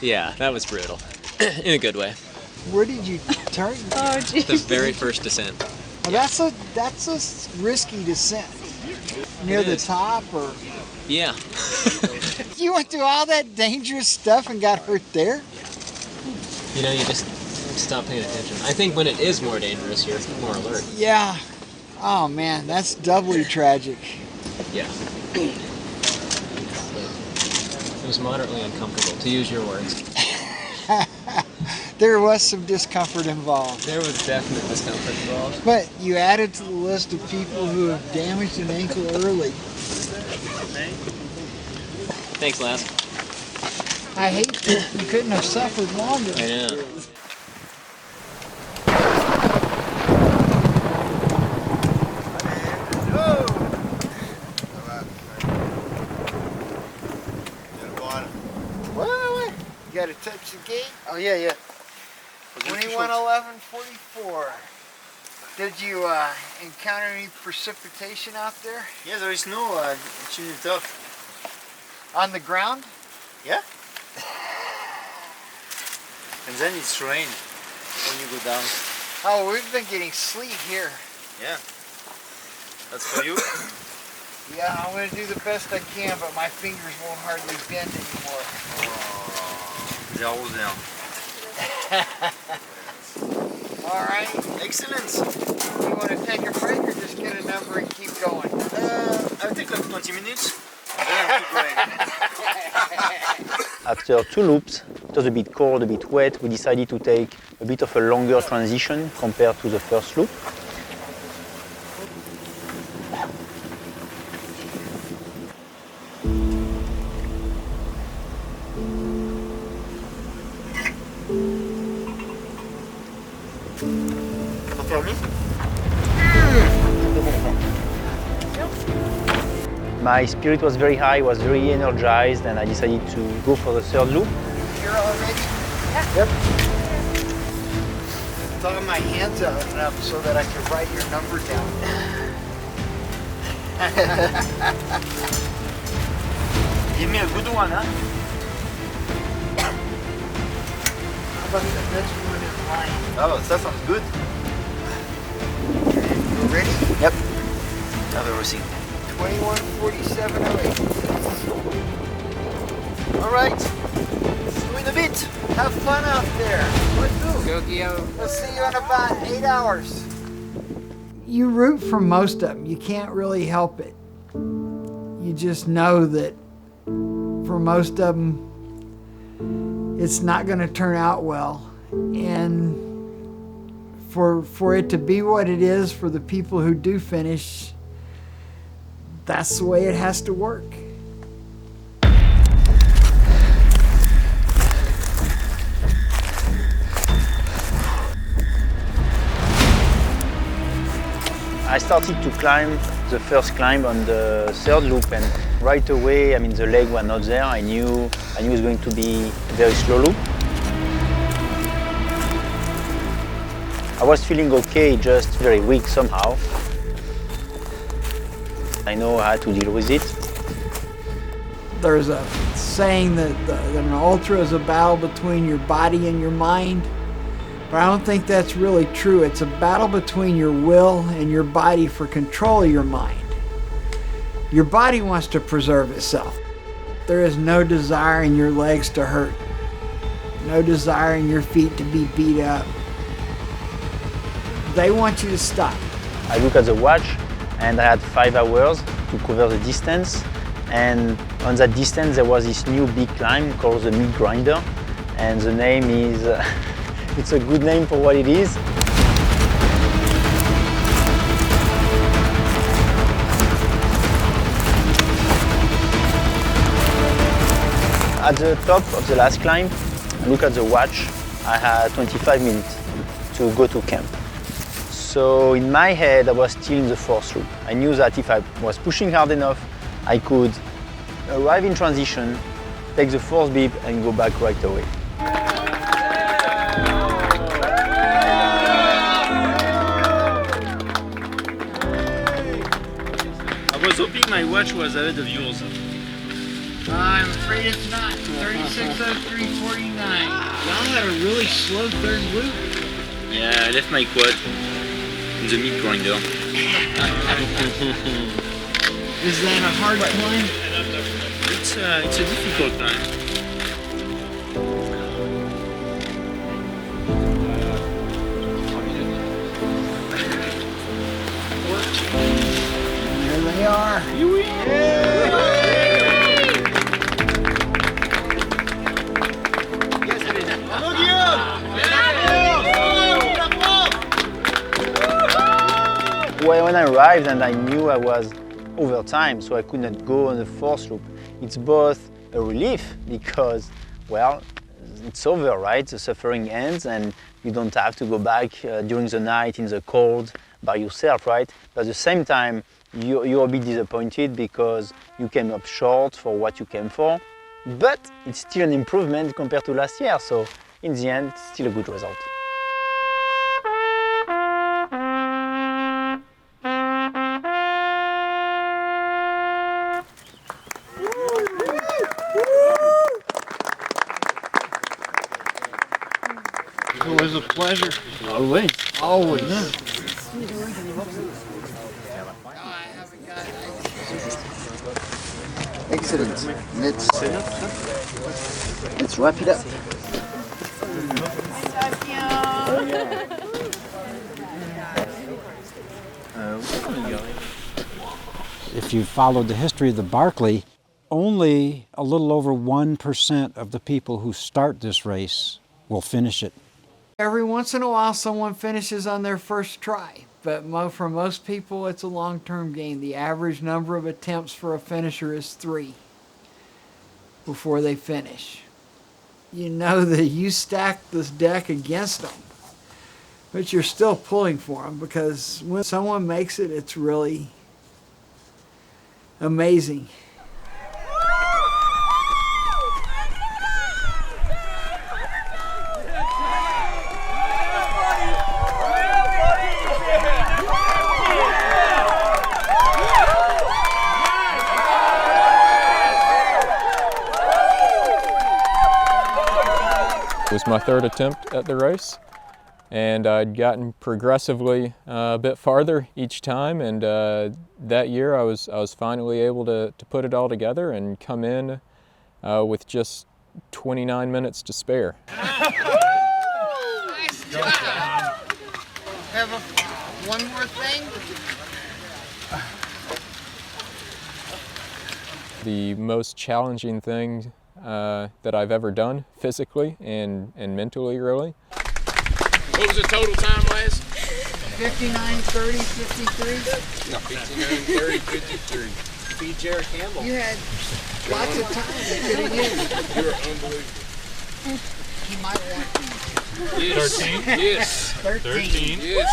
Yeah, that was brutal, in a good way. Where did you turn? Oh, geez. The very first descent. Well, that's a risky descent. Near the top, or? Yeah. You went through all that dangerous stuff and got hurt there? You know, you just stop paying attention. I think when it is more dangerous, you're more alert. Yeah. Oh man, that's doubly tragic. Yeah. It was moderately uncomfortable, to use your words. There was some discomfort involved. There was definite discomfort involved. But you added to the list of people who have damaged an ankle early. Thanks, Laz. I hate that you couldn't have suffered longer. I know. You got to touch the gate? Oh, yeah. 21:11:44. Did you encounter any precipitation out there? Yeah, there is snow. It's really tough. On the ground? Yeah. And then it's rain when you go down. Oh, we've been getting sleet here. Yeah. That's for you. Yeah, I'm going to do the best I can, but my fingers won't hardly bend anymore. Zero now. All right. Excellent. You want to take a break or just get a number and keep going? I'll take like 20 minutes. And then I'll keep going. After 2 loops, it was a bit cold, a bit wet. We decided to take a bit of a longer transition compared to the first loop. My spirit was very high, was very energized, and I decided to go for the 3rd loop. You're all ready? Yeah. Yep. Throw my hands out enough so that I can write your number down. Give me a good one, huh? How about the next one in line? Oh, that sounds good. You ready? Yep. Have everything. 21:47:08. All right. See you in a bit. Have fun out there. Let's go. Go, Gio. We'll see you in about 8 hours. You root for most of them. You can't really help it. You just know that for most of them, it's not going to turn out well. And for it to be what it is for the people who do finish, that's the way it has to work. I started to climb the first climb on the third loop, and right away, I mean, the legs were not there. I knew it was going to be a very slow loop. I was feeling okay, just very weak somehow. I know how to deal with it. There's a saying that an ultra is a battle between your body and your mind. But I don't think that's really true. It's a battle between your will and your body for control of your mind. Your body wants to preserve itself. There is no desire in your legs to hurt. No desire in your feet to be beat up. They want you to stop. I look at the watch and I had 5 hours to cover the distance. And on that distance there was this new big climb called the Meat Grinder. And the name is... it's a good name for what it is. At the top of the last climb, I look at the watch, I had 25 minutes to go to camp. So in my head, I was still in the fourth loop. I knew that if I was pushing hard enough, I could arrive in transition, take the fourth beep and go back right away. I was hoping my watch was ahead of yours. I'm afraid it's not. 36:03:49. Y'all had a really slow third loop. Yeah, I left my quad in the Meat Grinder. Is that a hard climb? It's a difficult climb. There they are. When I arrived and I knew I was over time, so I could not go on the fourth loop, it's both a relief because, well, it's over, right? The suffering ends and you don't have to go back during the night in the cold by yourself, right? But at the same time, you're a bit disappointed because you came up short for what you came for, but it's still an improvement compared to last year, so in the end, it's still a good result. It was a pleasure. Always. Always. Excellent. Let's wrap it up. If you followed the history of the Barkley, only a little over 1% of the people who start this race will finish it. Every once in a while, someone finishes on their first try, but for most people, it's a long-term game. The average number of attempts for a finisher is 3 before they finish. You know that you stack this deck against them, but you're still pulling for them because when someone makes it, it's really amazing. was my third attempt at the race, and I'd gotten progressively a bit farther each time, and that year I was finally able to put it all together and come in with just 29 minutes to spare. Nice job. Have one more thing. The most challenging thing that I've ever done, physically and mentally, really. What was the total time, Les? 59, 30, 53? Yeah, 59, 30, 53. Beat Jared Campbell. You had lots of time you could have used. You were unbelievable. He might want you. Yes. 13? Yes. 13. Yes.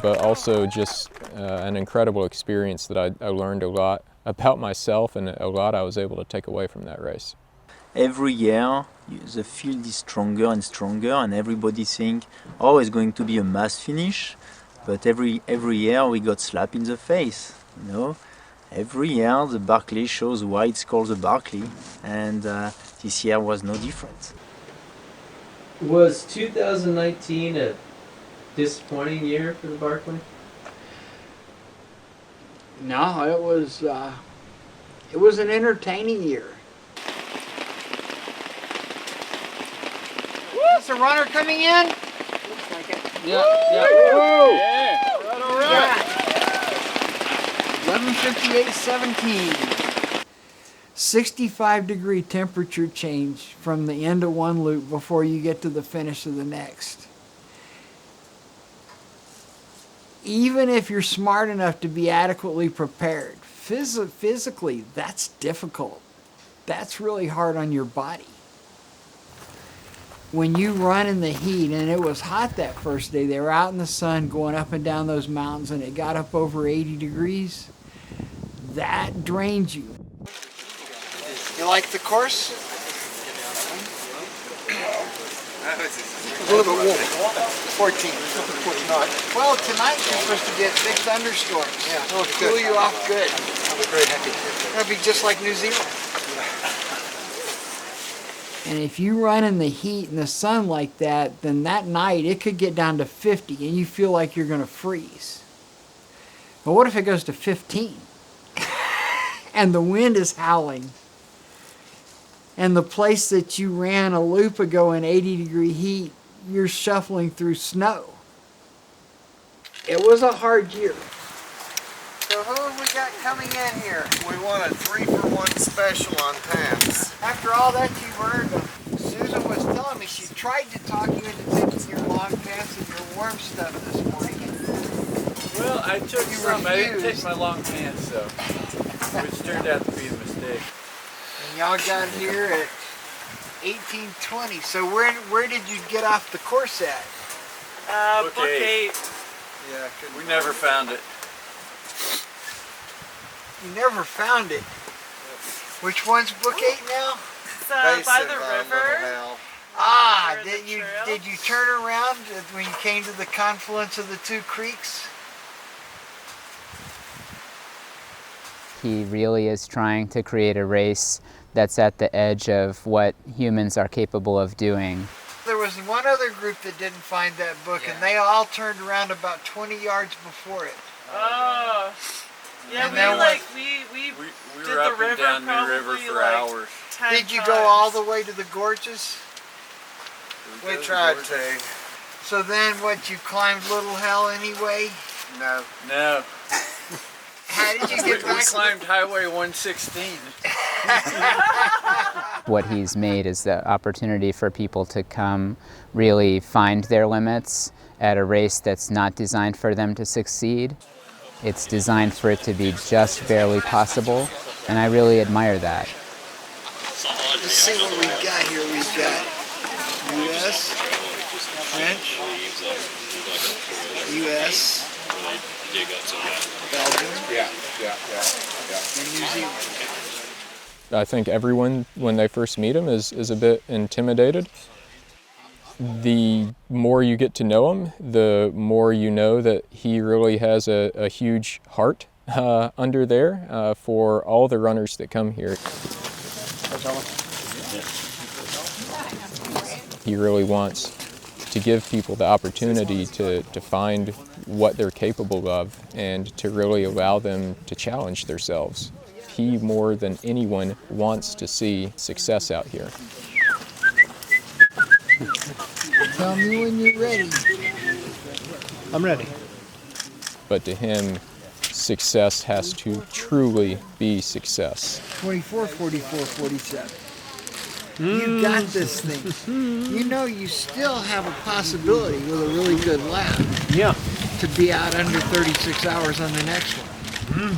But also just an incredible experience that I learned a lot about myself and a lot I was able to take away from that race. Every year the field is stronger and stronger, and everybody think, oh, it's going to be a mass finish, but every year we got slapped in the face, you know. Every year the Barkley shows why it's called the Barkley, and this year was no different. Was 2019 a disappointing year for the Barkley? No, it was an entertaining year. Is a runner coming in? Looks like it. Yeah. Woo! Yeah. Right, all right. 11:58:17. 65-degree temperature change from the end of one loop before you get to the finish of the next. Even if you're smart enough to be adequately prepared, physically, that's difficult. That's really hard on your body. When you run in the heat, and it was hot that first day, they were out in the sun going up and down those mountains, and it got up over 80 degrees, that drains you. You like the course? A little bit warm. 14. Well, tonight you're supposed to get 6 thunderstorms. Yeah. It'll cool you off good. I'll be very happy. It'll be just like New Zealand. And if you run in the heat and the sun like that, then that night it could get down to 50 and you feel like you're going to freeze. But what if it goes to 15? And the wind is howling. And the place that you ran a loop ago in 80-degree heat, you're shuffling through snow. It was a hard year. So who have we got coming in here? We want a 3-for-1 special on pants. After all that you've earned, Susan was telling me she tried to talk you into taking your long pants and your warm stuff this morning. Well, I took some. I didn't take my long pants, though, which turned out to be a mistake. And y'all got here at 18:20. So where did you get off the course at? Book 8. Yeah, we never found it. You never found it. Which one's book 8 now? It's by the river. Ah, did you turn around when you came to the confluence of the two creeks? He really is trying to create a race that's at the edge of what humans are capable of doing. There was one other group that didn't find that book, and they all turned around about 20 yards before it. Oh. Yeah, And we then We were up and down the river for hours. Did you go all the way to the gorges? We tried to. So then what, you climbed Little Hell anyway? No. No. How did you get back? We climbed Highway 116. What he's made is the opportunity for people to come really find their limits at a race that's not designed for them to succeed. It's designed for it to be just barely possible, and I really admire that. Let's see what we've got here. We've got U.S., French, U.S., Belgium, and New Zealand. I think everyone, when they first meet him, is a bit intimidated. The more you get to know him, the more you know that he really has a huge heart under there for all the runners that come here. He really wants to give people the opportunity to find what they're capable of and to really allow them to challenge themselves. He, more than anyone, wants to see success out here. Tell me when you're ready. I'm ready. But to him, success has to truly be success. 24, 44, 47. You got this thing. You know you still have a possibility with a really good lap. Yeah. To be out under 36 hours on the next one.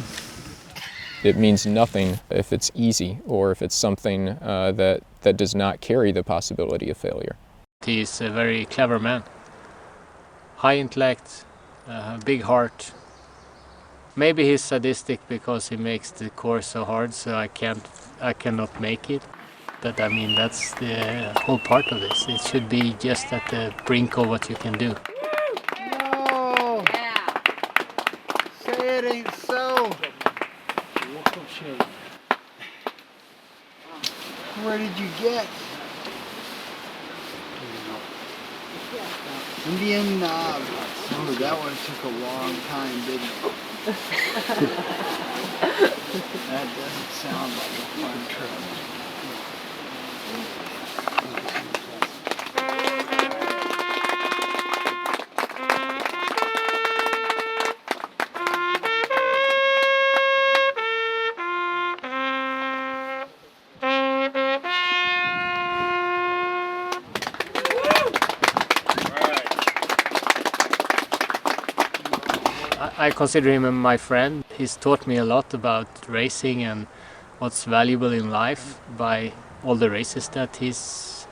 It means nothing if it's easy or if it's something that does not carry the possibility of failure. He's a very clever man. High intellect, big heart. Maybe he's sadistic because he makes the course so hard, so I cannot make it. But I mean, that's the whole part of this. It should be just at the brink of what you can do. No! Yeah. Say it ain't so. Where did you get? Indian knob. Oh, that one took a long time, didn't it? That doesn't sound like a fun trip. I consider him my friend. He's taught me a lot about racing and what's valuable in life by all the races that he's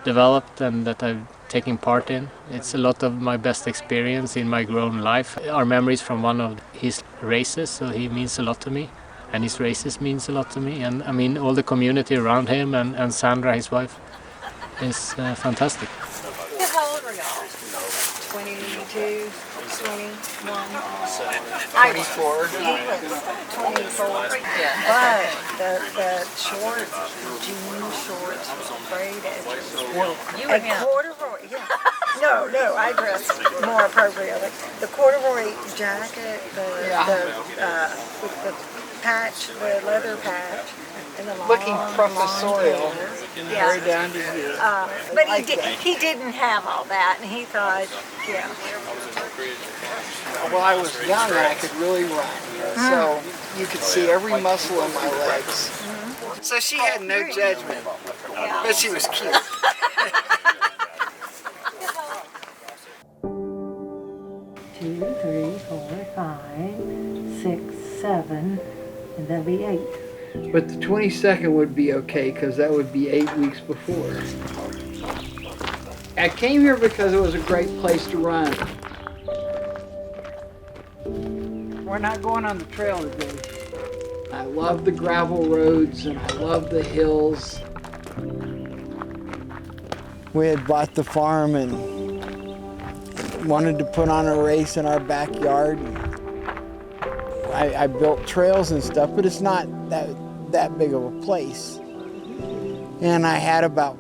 developed and that I've taken part in. It's a lot of my best experience in my grown life. Our memories from one of his races, so he means a lot to me. And his races means a lot to me. And I mean, all the community around him and Sandra, his wife, is fantastic. How old are y'all? 22, 21. 24. He was 24. But the shorts, jean shorts, frayed edges. You and him. Corduroy, yeah. No, I dress more appropriately. The corduroy jacket, with the patch, the leather patch, and the long, looking professorial, yeah. very down to here. But he didn't have all that, and he thought, yeah. Well, I was young and I could really run, so you could see every muscle in my legs. So she had no judgment, but she was cute. 2, 3, 4, 5, 6, 7, and that'll be 8. But the 22nd would be okay because that would be 8 weeks before. I came here because it was a great place to run. We're not going on the trail today. I love the gravel roads and I love the hills. We had bought the farm and wanted to put on a race in our backyard. I built trails and stuff, but it's not that big of a place. And I had about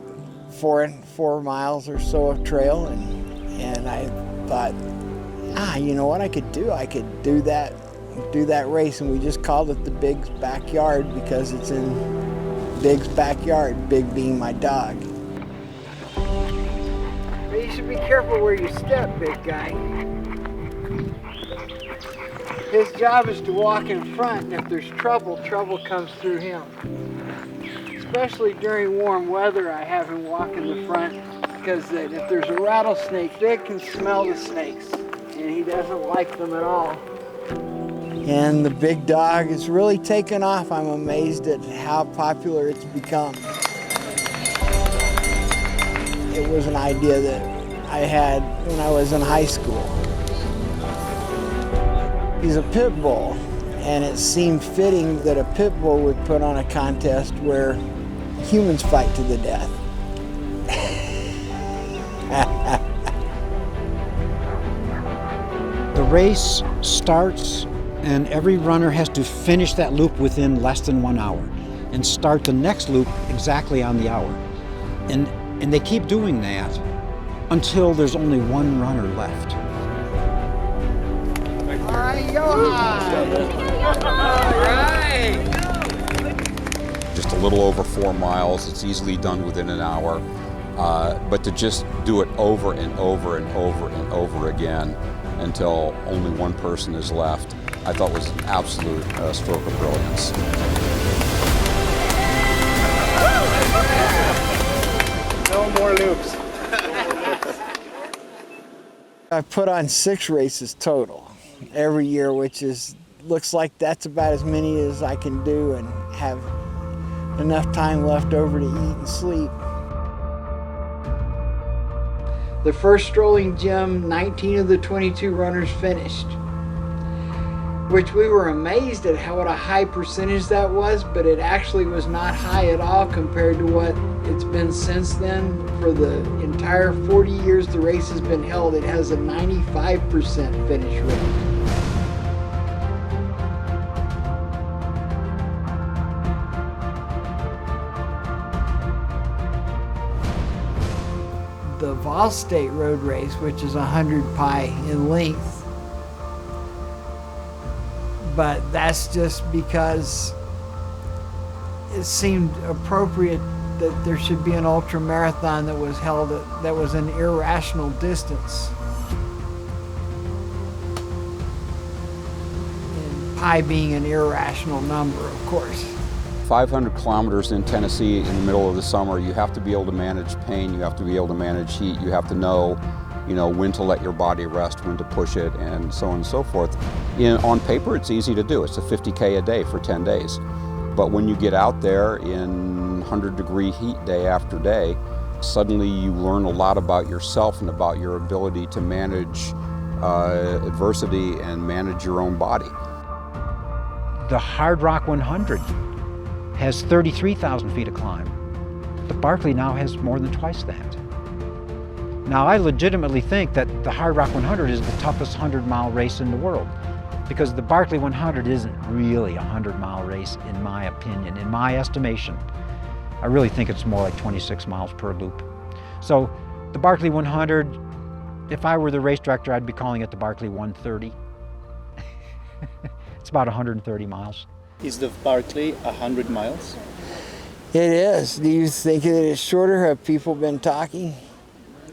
4 miles or so of trail, and I thought, you know what I could do? I could do that race, and we just called it the Big's Backyard because it's in Big's backyard, Big being my dog. But you should be careful where you step, big guy. His job is to walk in front, and if there's trouble comes through him. Especially during warm weather, I have him walk in the front because if there's a rattlesnake, Big can smell the snakes, and he doesn't like them at all. And the big dog is really taken off. I'm amazed at how popular it's become. It was an idea that I had when I was in high school. He's a pit bull, and it seemed fitting that a pit bull would put on a contest where humans fight to the death. The race starts and every runner has to finish that loop within less than 1 hour and start the next loop exactly on the hour. And And they keep doing that until there's only one runner left. All right, Johan. All right. Just a little over 4 miles. It's easily done within an hour. But to just do it over and over and over and over again until only one person is left, I thought was an absolute stroke of brilliance. No more loops. I put on 6 races total every year, which looks like that's about as many as I can do and have enough time left over to eat and sleep. The first strolling gym, 19 of the 22 runners finished, which we were amazed at what a high percentage that was, but it actually was not high at all compared to what it's been since then. For the entire 40 years the race has been held, it has a 95% finish rate. The Vol State Road Race, which is 100 pi in length, but that's just because it seemed appropriate that there should be an ultra marathon that was held that was an irrational distance. And pi being an irrational number, of course. 500 kilometers in Tennessee in the middle of the summer, you have to be able to manage pain, you have to be able to manage heat, you have to know, when to let your body rest, when to push it, and so on and so forth. On paper, it's easy to do. It's a 50K a day for 10 days. But when you get out there in 100-degree heat day after day, suddenly you learn a lot about yourself and about your ability to manage adversity and manage your own body. The Hard Rock 100 has 33,000 feet of climb. The Barkley now has more than twice that. Now, I legitimately think that the Hard Rock 100 is the toughest 100-mile race in the world, because the Barkley 100 isn't really a 100-mile race, in my opinion, in my estimation. I really think it's more like 26 miles per loop. So the Barkley 100, if I were the race director, I'd be calling it the Barkley 130. It's about 130 miles. Is the Barkley 100 miles? It is. Do you think it is shorter? Have people been talking?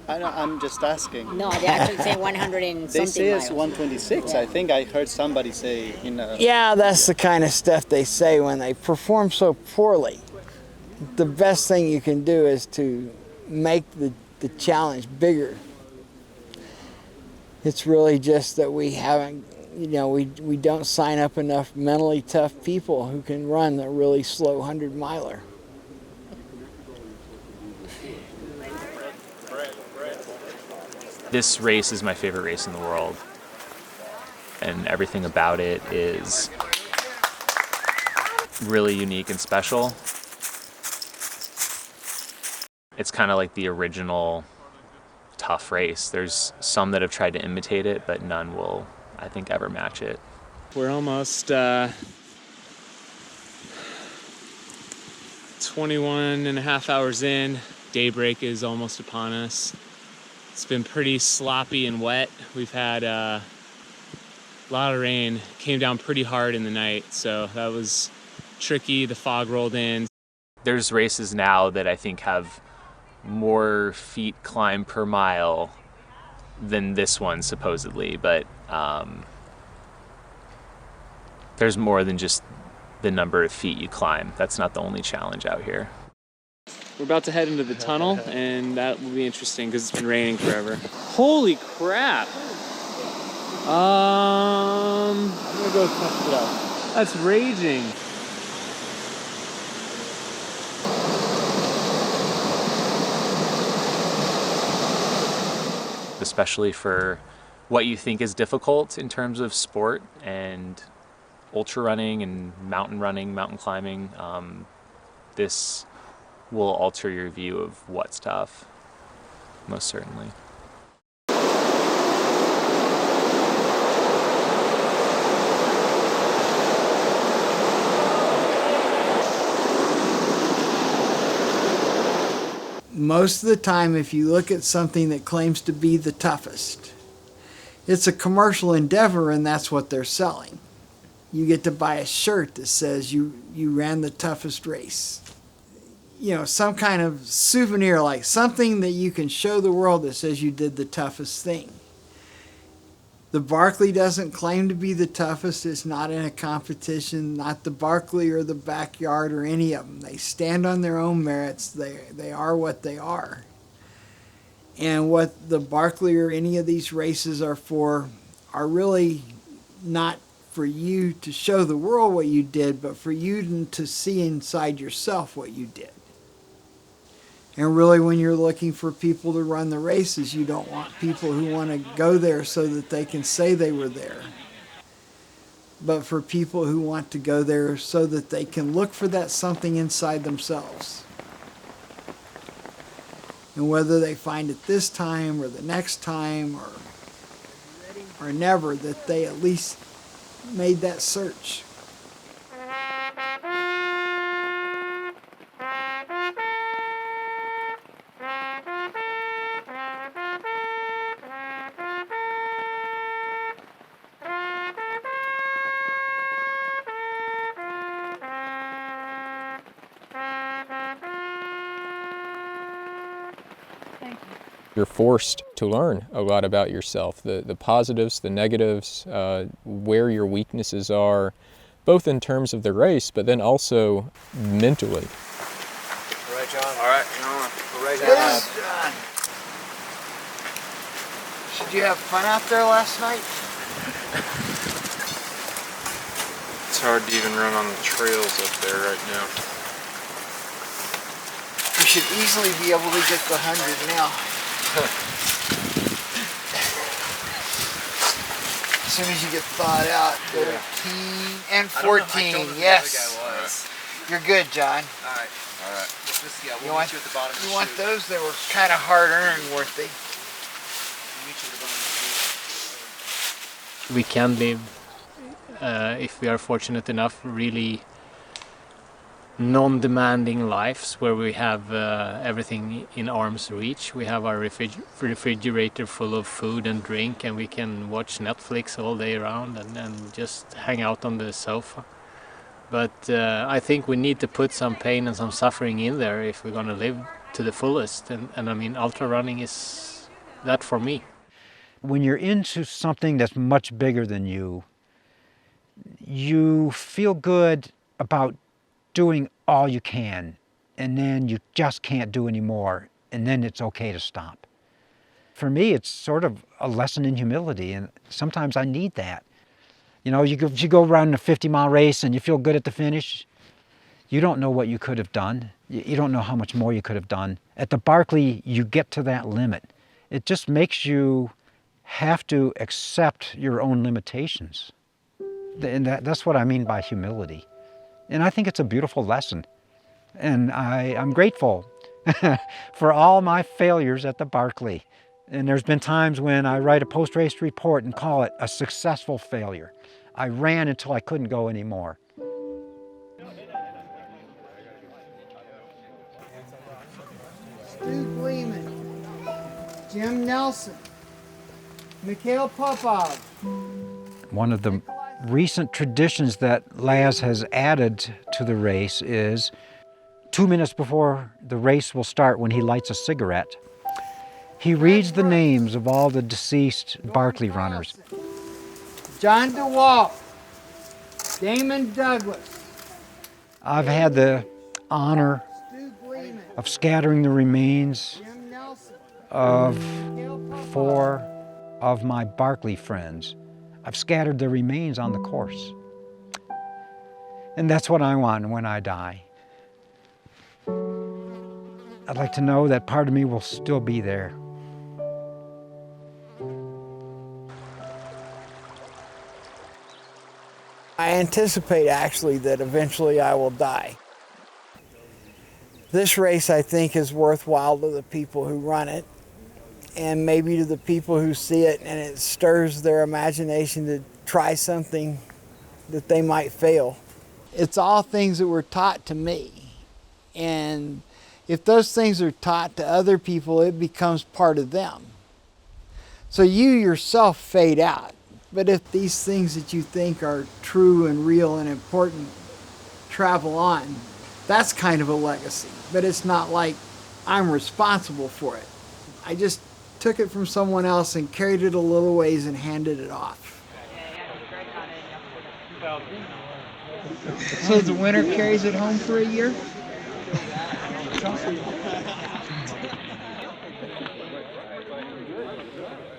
I'm just asking. No, they actually say 100 and something They say it's miles. 126. Yeah. I think I heard somebody say in a... Yeah, that's the kind of stuff they say when they perform so poorly. The best thing you can do is to make the challenge bigger. It's really just that we haven't, we don't sign up enough mentally tough people who can run a really slow 100-miler. This race is my favorite race in the world, and everything about it is really unique and special. It's kind of like the original tough race. There's some that have tried to imitate it, but none will, I think, ever match it. We're almost 21 and a half hours in. Daybreak is almost upon us. It's been pretty sloppy and wet. We've had a lot of rain. It came down pretty hard in the night, so that was tricky. The fog rolled in. There's races now that I think have more feet climbed per mile than this one, supposedly, but there's more than just the number of feet you climb. That's not the only challenge out here. We're about to head into the tunnel, and that will be interesting because it's been raining forever. Holy crap! I'm gonna go test it out. That's raging. Especially for what you think is difficult in terms of sport and ultra running and mountain running, mountain climbing, this will alter your view of what's tough, most certainly. most of the time, if you look at something that claims to be the toughest, it's a commercial endeavor, and that's what they're selling. You get to buy a shirt that says you ran the toughest race. You know, some kind of souvenir, like something that you can show the world that says you did the toughest thing. The Barkley doesn't claim to be the toughest. It's not in a competition, not the Barkley or the Backyard or any of them. They stand on their own merits. They are what they are. And what the Barkley or any of these races are for are really not for you to show the world what you did, but for you to see inside yourself what you did. And really, when you're looking for people to run the races, you don't want people who want to go there so that they can say they were there. But for people who want to go there so that they can look for that something inside themselves. And whether they find it this time or the next time or never, that they at least made that search. You're forced to learn a lot about yourself, the positives, the negatives, where your weaknesses are, both in terms of the race, but then also mentally. All right, John. All right, John. All right, John. Did you have fun out there last night? It's hard to even run on the trails up there right now. You should easily be able to get the 100 now. As soon as you get thawed out, 13 and 14, yes. You're good, John. All right. Yeah, You want those that were kind of hard-earned, weren't they? We can live, if we are fortunate enough, really non-demanding lives where we have everything in arm's reach. We have our refrigerator full of food and drink, and we can watch Netflix all day around and just hang out on the sofa. But I think we need to put some pain and some suffering in there if we're going to live to the fullest. And I mean, ultra running is that for me. When you're into something that's much bigger than you, you feel good about doing all you can, and then you just can't do any more, and then it's okay to stop. For me, it's sort of a lesson in humility, and sometimes I need that. You know, you go around a 50-mile race and you feel good at the finish. You don't know what you could have done. You don't know how much more you could have done. At the Barkley, you get to that limit. It just makes you have to accept your own limitations. And that's what I mean by humility. And I think it's a beautiful lesson. And I'm grateful for all my failures at the Barkley. And there's been times when I write a post-race report and call it a successful failure. I ran until I couldn't go anymore. Stu Gleeman, Jim Nelson, Mikhail Popov. One of the recent traditions that Laz has added to the race is 2 minutes before the race will start, when he lights a cigarette, he reads the names of all the deceased Barkley runners. John DeWalt, Damon Douglas. I've had the honor of scattering the remains of 4 of my Barkley friends. I've scattered their remains on the course. And that's what I want when I die. I'd like to know that part of me will still be there. I anticipate actually that eventually I will die. This race, I think, is worthwhile to the people who run it, and maybe to the people who see it and it stirs their imagination to try something that they might fail. It's all things that were taught to me. And If those things are taught to other people, it becomes part of them. So you yourself fade out. But if these things that you think are true and real and important travel on, that's kind of a legacy. But it's not like I'm responsible for it. I just took it from someone else and carried it a little ways and handed it off. So the winner carries it home for a year?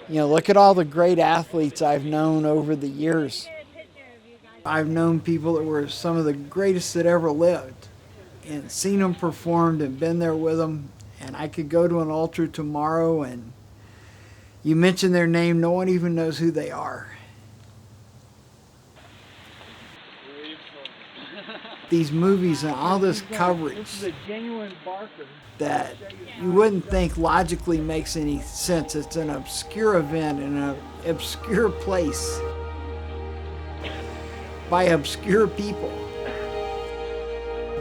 You know, look at all the great athletes I've known over the years. I've known people that were some of the greatest that ever lived and seen them performed and been there with them. And I could go to an ultra tomorrow and you mention their name, no one even knows who they are. These movies and all this coverage that you wouldn't think logically makes any sense. It's an obscure event in an obscure place by obscure people.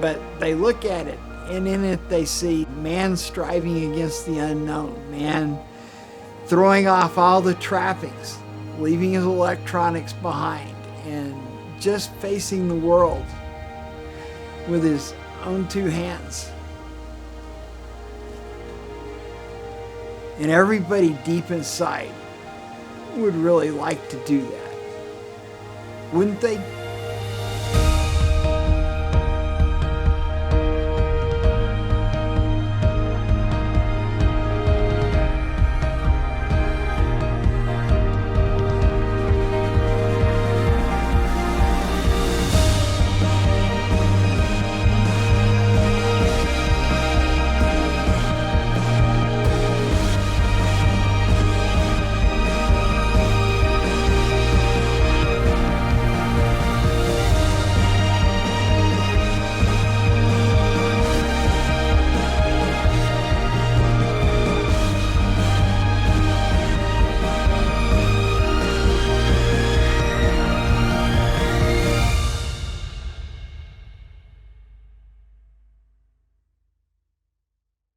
But they look at it, and in it they see man striving against the unknown, man throwing off all the trappings, leaving his electronics behind, and just facing the world with his own two hands. And everybody deep inside would really like to do that, wouldn't they?